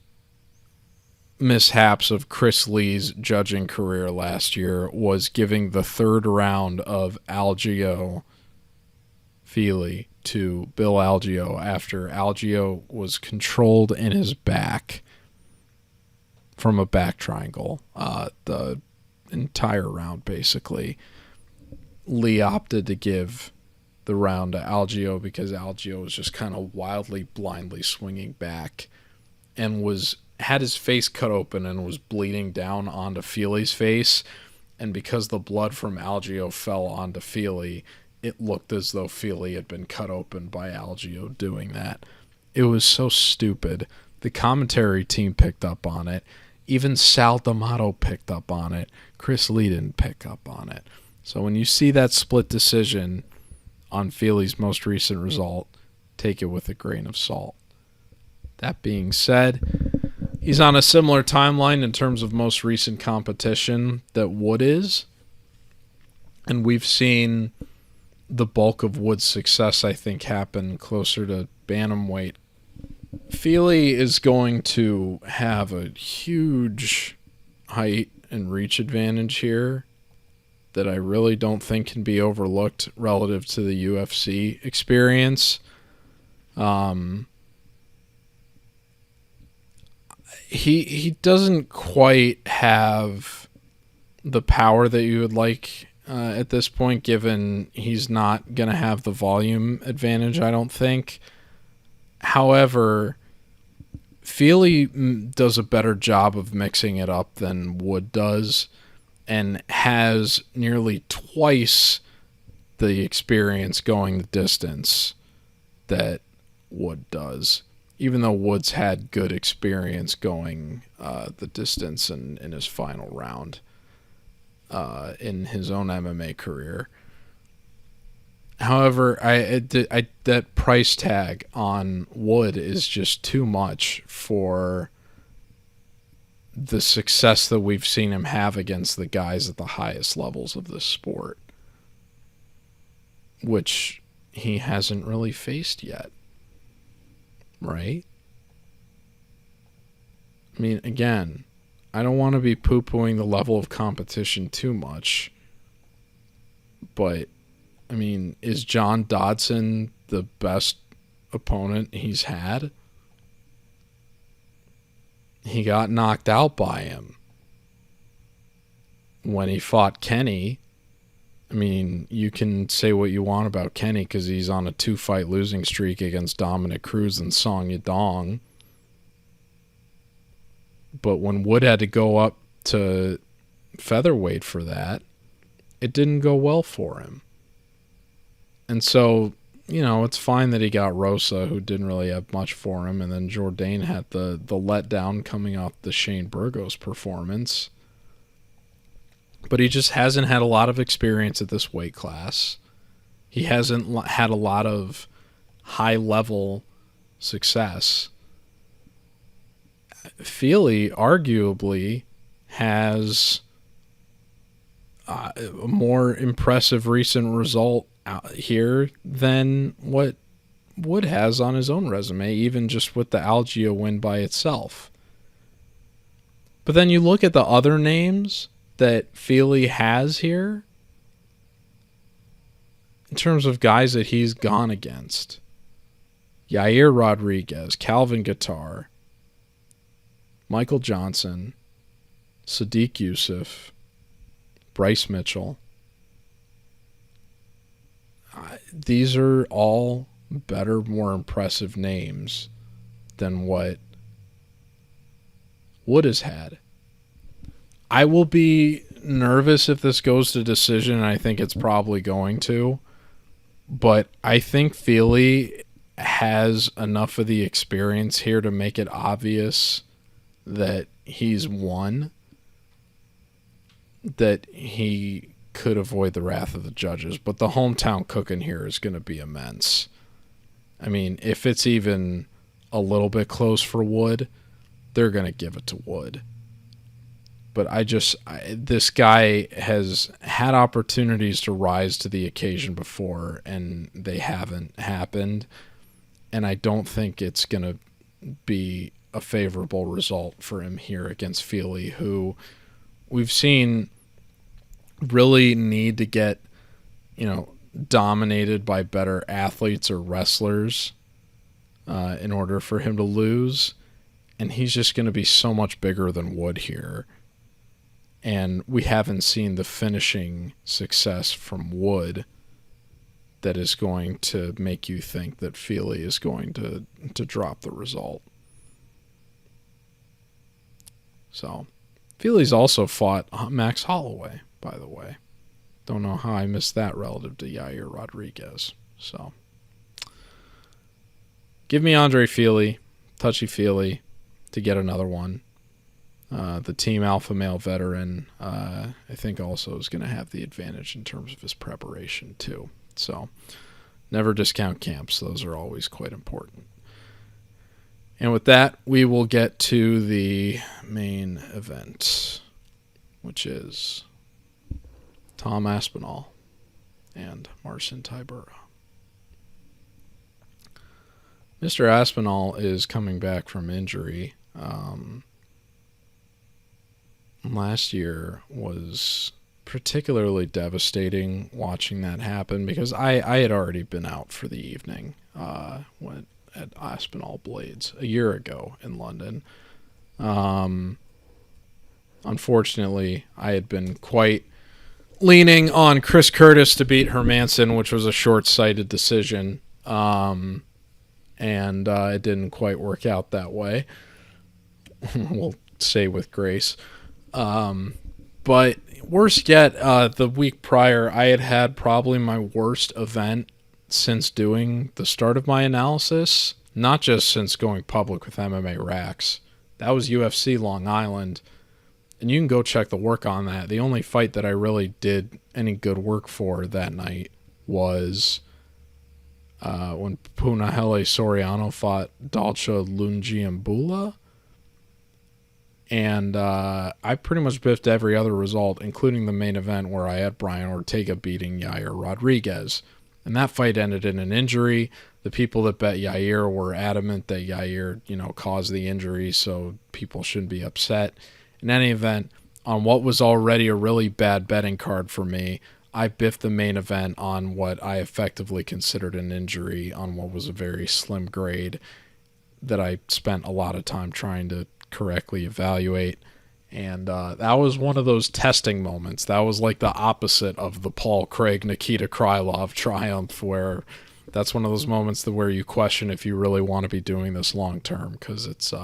mishaps of Chris Lee's judging career last year was giving the 3rd round of Algeo Fili to Bill Algeo after Algeo was controlled in his back from a back triangle. The entire round, basically. Lee opted to give the round to Algeo because Algeo was just kind of wildly, blindly swinging back and had his face cut open and was bleeding down onto Fili's face. And because the blood from Algeo fell onto Fili, it looked as though Fili had been cut open by Algeo doing that. It was so stupid. The commentary team picked up on it. Even Sal D'Amato picked up on it. Chris Lee didn't pick up on it. So when you see that split decision on Fili's most recent result, take it with a grain of salt. That being said, he's on a similar timeline in terms of most recent competition that Wood is. And we've seen the bulk of Wood's success, I think, happen closer to bantamweight. Fili is going to have a huge height and reach advantage here that I really don't think can be overlooked relative to the UFC experience. He doesn't quite have the power that you would like at this point, given he's not going to have the volume advantage, I don't think. However, Fili does a better job of mixing it up than Wood does, and has nearly twice the experience going the distance that Wood does, even though Wood's had good experience going the distance in his final round in his own MMA career. However, that price tag on Wood is just too much for the success that we've seen him have against the guys at the highest levels of this sport, which he hasn't really faced yet, right? I mean, again, I don't want to be poo-pooing the level of competition too much But, I mean, is John Dodson the best opponent he's had? He got knocked out by him. When he fought Kenny, I mean, you can say what you want about Kenny because he's on a 2-fight losing streak against Dominic Cruz and Song Yadong. But when Wood had to go up to featherweight for that, it didn't go well for him. And so, you know, it's fine that he got Rosa, who didn't really have much for him, and then Jourdain had the letdown coming off the Shane Burgos performance. But he just hasn't had a lot of experience at this weight class. He hasn't had a lot of high-level success. Fili arguably has a more impressive recent result out here than what Wood has on his own resume, even just with the Algea win by itself. But then you look at the other names that Fili has here in terms of guys that he's gone against. Yair Rodriguez, Calvin Guitar, Michael Johnson, Sadiq Youssef, Bryce Mitchell. These are all better, more impressive names than what Wood has had. I will be nervous if this goes to decision, and I think it's probably going to. But I think Fili has enough of the experience here to make it obvious that he's won, that he could avoid the wrath of the judges. But the hometown cooking here is going to be immense. I mean, if it's even a little bit close for Wood, they're going to give it to Wood. But this guy has had opportunities to rise to the occasion before, and they haven't happened. And I don't think it's going to be a favorable result for him here against Fili, who we've seen really need to get, dominated by better athletes or wrestlers in order for him to lose. And he's just going to be so much bigger than Wood here. And we haven't seen the finishing success from Wood that is going to make you think that Fili is going to drop the result. So, Fili's also fought Max Holloway, by the way. Don't know how I missed that relative to Yair Rodriguez. So, give me André Fili, touchy-feely, to get another one. The team alpha male veteran, I think also is going to have the advantage in terms of his preparation too. So never discount camps. Those are always quite important. And with that, we will get to the main event, which is Tom Aspinall and Marcin Tybura. Mr. Aspinall is coming back from injury. Last year was particularly devastating watching that happen because I had already been out for the evening when at Aspinall Blades a year ago in London. Unfortunately, I had been quite leaning on Chris Curtis to beat Hermansson, which was a short-sighted decision, and it didn't quite work out that way. We'll say with grace. But worse yet, the week prior, I had probably my worst event since doing the start of my analysis, not just since going public with MMA Rax. That was UFC Long Island, and you can go check the work on that. The only fight that I really did any good work for that night was when Punahele Soriano fought Dalcha Lungiambula. And I pretty much biffed every other result, including the main event where I had Bryan Ortega beating Yair Rodriguez. And that fight ended in an injury. The people that bet Yair were adamant that Yair, caused the injury, so people shouldn't be upset. In any event, on what was already a really bad betting card for me, I biffed the main event on what I effectively considered an injury on what was a very slim grade that I spent a lot of time trying to correctly evaluate. And that was one of those testing moments. That was like the opposite of the Paul Craig, Nikita Krylov triumph, where that's one of those moments where you question if you really want to be doing this long term because it's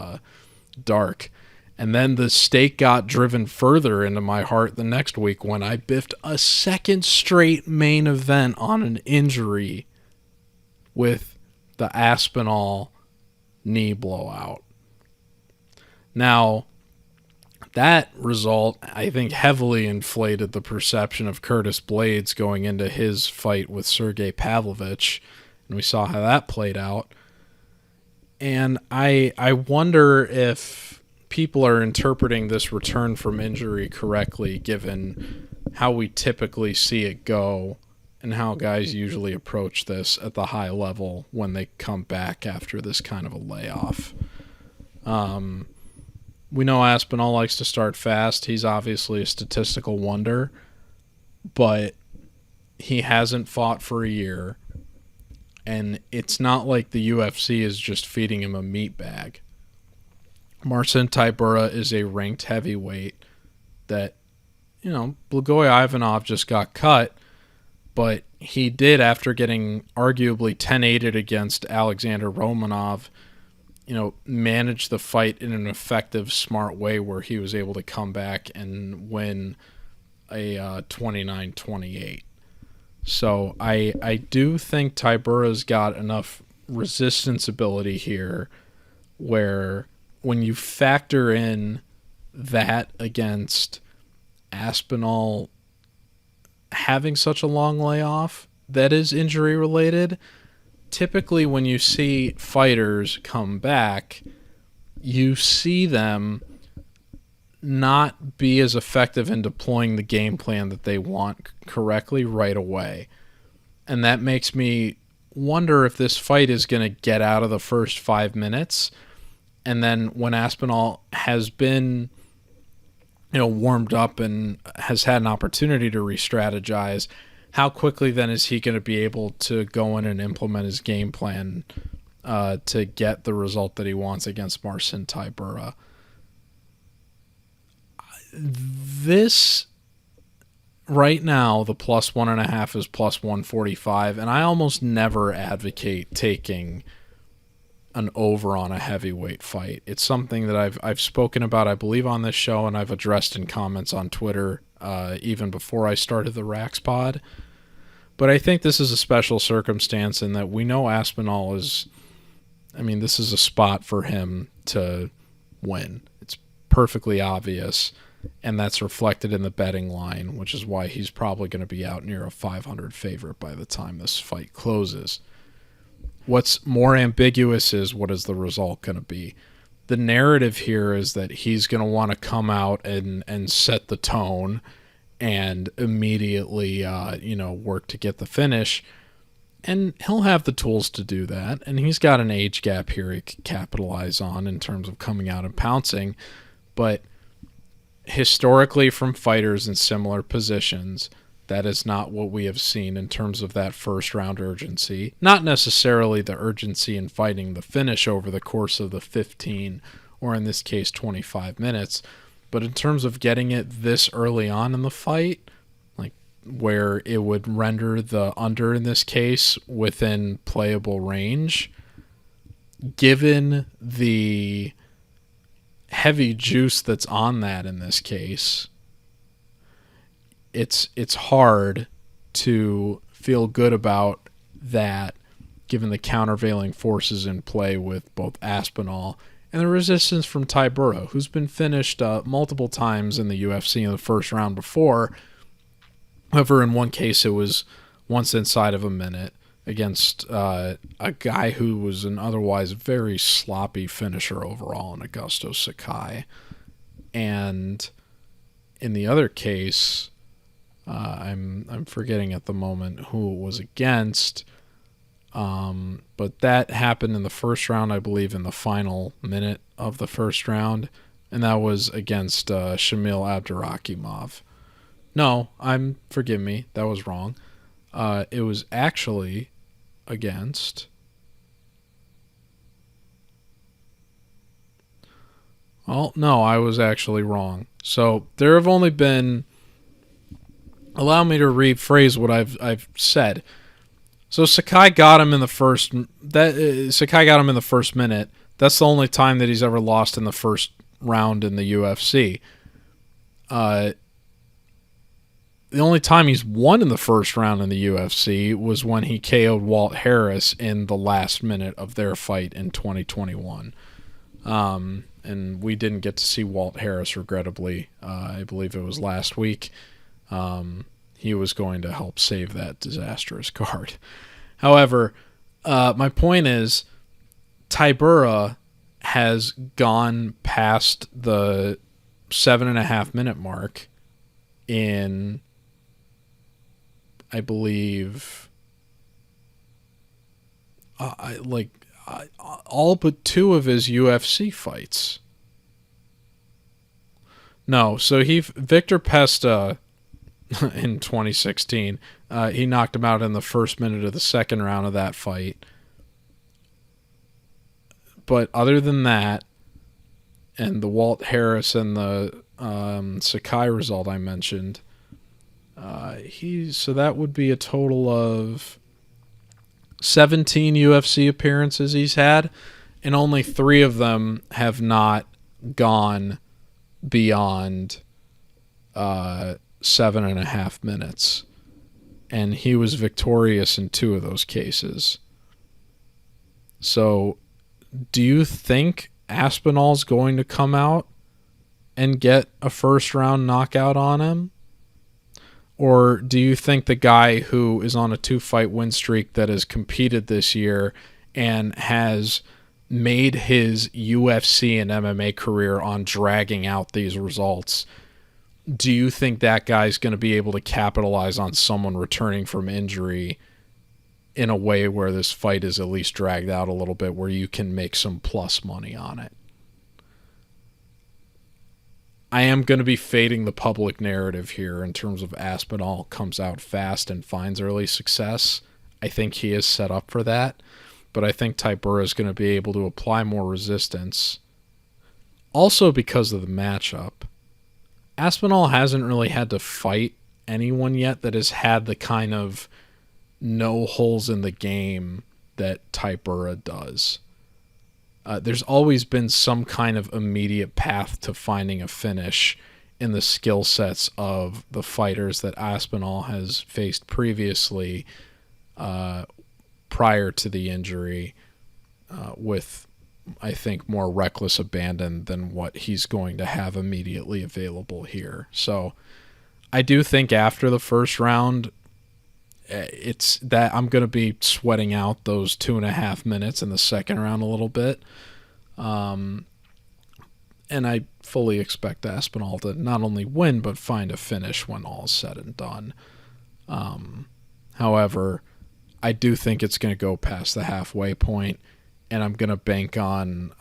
dark. And then the stake got driven further into my heart the next week when I biffed a second straight main event on an injury with the Aspinall knee blowout. Now, that result, I think, heavily inflated the perception of Curtis Blades going into his fight with Sergey Pavlovich, and we saw how that played out. And I wonder if people are interpreting this return from injury correctly, given how we typically see it go and how guys usually approach this at the high level when they come back after this kind of a layoff. We know Aspinall likes to start fast. He's obviously a statistical wonder, but he hasn't fought for a year, and it's not like the UFC is just feeding him a meat bag. Marcin Tybura is a ranked heavyweight that, Blagoy Ivanov just got cut, but he did, after getting arguably 10-8'd against Alexander Romanov, manage the fight in an effective, smart way where he was able to come back and win a 29-28. So I do think Tybura's got enough resistance ability here where when you factor in that against Aspinall having such a long layoff that is injury related, typically when you see fighters come back, you see them not be as effective in deploying the game plan that they want correctly right away. And that makes me wonder if this fight is going to get out of the first 5 minutes, and then when Aspinall has been warmed up and has had an opportunity to re-strategize, how quickly then is he going to be able to go in and implement his game plan to get the result that he wants against Marcin Tybura? This, right now, the plus 1.5 is plus 145, and I almost never advocate taking an over on a heavyweight fight. It's something that I've spoken about, I believe, on this show, and I've addressed in comments on Twitter even before I started the RAXPOD. But I think this is a special circumstance in that we know Aspinall is, this is a spot for him to win. It's perfectly obvious, and that's reflected in the betting line, which is why he's probably going to be out near a 500 favorite by the time this fight closes. What's more ambiguous is what is the result going to be. The narrative here is that he's going to want to come out and set the tone and immediately, work to get the finish. And he'll have the tools to do that. And he's got an age gap here he can capitalize on in terms of coming out and pouncing. But historically, from fighters in similar positions, that is not what we have seen in terms of that first round urgency. Not necessarily the urgency in fighting the finish over the course of the 15, or in this case 25 minutes, but in terms of getting it this early on in the fight, like where it would render the under in this case within playable range, given the heavy juice that's on that in this case, it's hard to feel good about that given the countervailing forces in play with both Aspinall and the resistance from Tybura, who's been finished multiple times in the UFC in the first round before. However, in one case it was once inside of a minute against a guy who was an otherwise very sloppy finisher overall in Augusto Sakai. And in the other case, I'm forgetting at the moment who it was against, but that happened in the first round, I believe, in the final minute of the first round, and that was against Shamil Abdurakhimov. No, forgive me, that was wrong. It was actually against... Well, no, I was actually wrong. So there have only been... Allow me to rephrase what I've said. So Sakai got him in the first... Sakai got him in the first minute. That's the only time that he's ever lost in the first round in the UFC. The only time he's won in the first round in the UFC was when he KO'd Walt Harris in the last minute of their fight in 2021. And we didn't get to see Walt Harris, regrettably. I believe it was last week. He was going to help save that disastrous card. However, my point is, Tybura has gone past the 7.5 minute mark in, I believe, all but 2 of his UFC fights. No, so Victor Pesta in 2016, he knocked him out in the first minute of the second round of that fight. But other than that, and the Walt Harris and the Sakai result I mentioned, so that would be a total of 17 UFC appearances he's had, and only 3 of them have not gone beyond 7.5 minutes. And he was victorious in 2 of those cases. So, do you think Aspinall's going to come out and get a first-round knockout on him? Or do you think the guy who is on a 2-fight win streak that has competed this year and has made his UFC and MMA career on dragging out these results, do you think that guy's going to be able to capitalize on someone returning from injury in a way where this fight is at least dragged out a little bit, where you can make some plus money on it? I am going to be fading the public narrative here in terms of Aspinall comes out fast and finds early success. I think he is set up for that, but I think Tybura is going to be able to apply more resistance. Also because of the matchup. Aspinall hasn't really had to fight anyone yet that has had the kind of no holes in the game that Tybura does. There's always been some kind of immediate path to finding a finish in the skill sets of the fighters that Aspinall has faced previously prior to the injury, with, I think, more reckless abandon than what he's going to have immediately available here. So I do think after the first round, it's that I'm going to be sweating out those 2.5 minutes in the second round a little bit. And I fully expect Aspinall to not only win, but find a finish when all is said and done. However, I do think it's going to go past the halfway point, and I'm going to bank on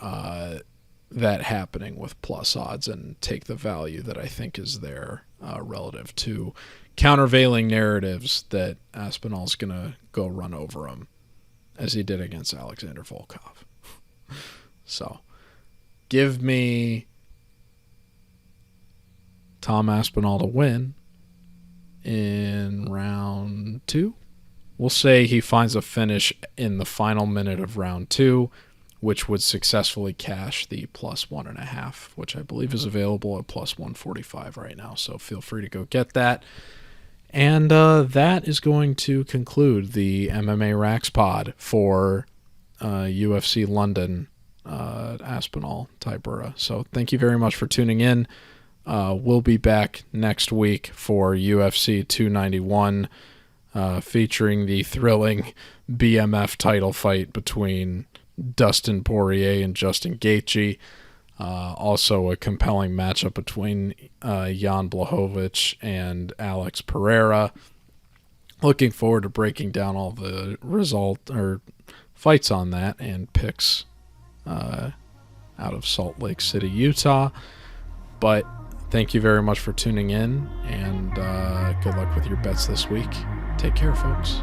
that happening with plus odds and take the value that I think is there relative to countervailing narratives that Aspinall's going to go run over him, as he did against Alexander Volkov. So, give me Tom Aspinall to win in round 2. We'll say he finds a finish in the final minute of round 2, which would successfully cash the plus 1.5, which I believe is available at plus 145 right now. So feel free to go get that. And that is going to conclude the MMA RAXPOD for UFC London, Aspinall, Tybura. So thank you very much for tuning in. We'll be back next week for UFC 291, featuring the thrilling BMF title fight between Dustin Poirier and Justin Gaethje. Also a compelling matchup between Jan Blachowicz and Alex Pereira. Looking forward to breaking down all the fights on that and picks out of Salt Lake City, Utah. But thank you very much for tuning in, and good luck with your bets this week. Take care, folks.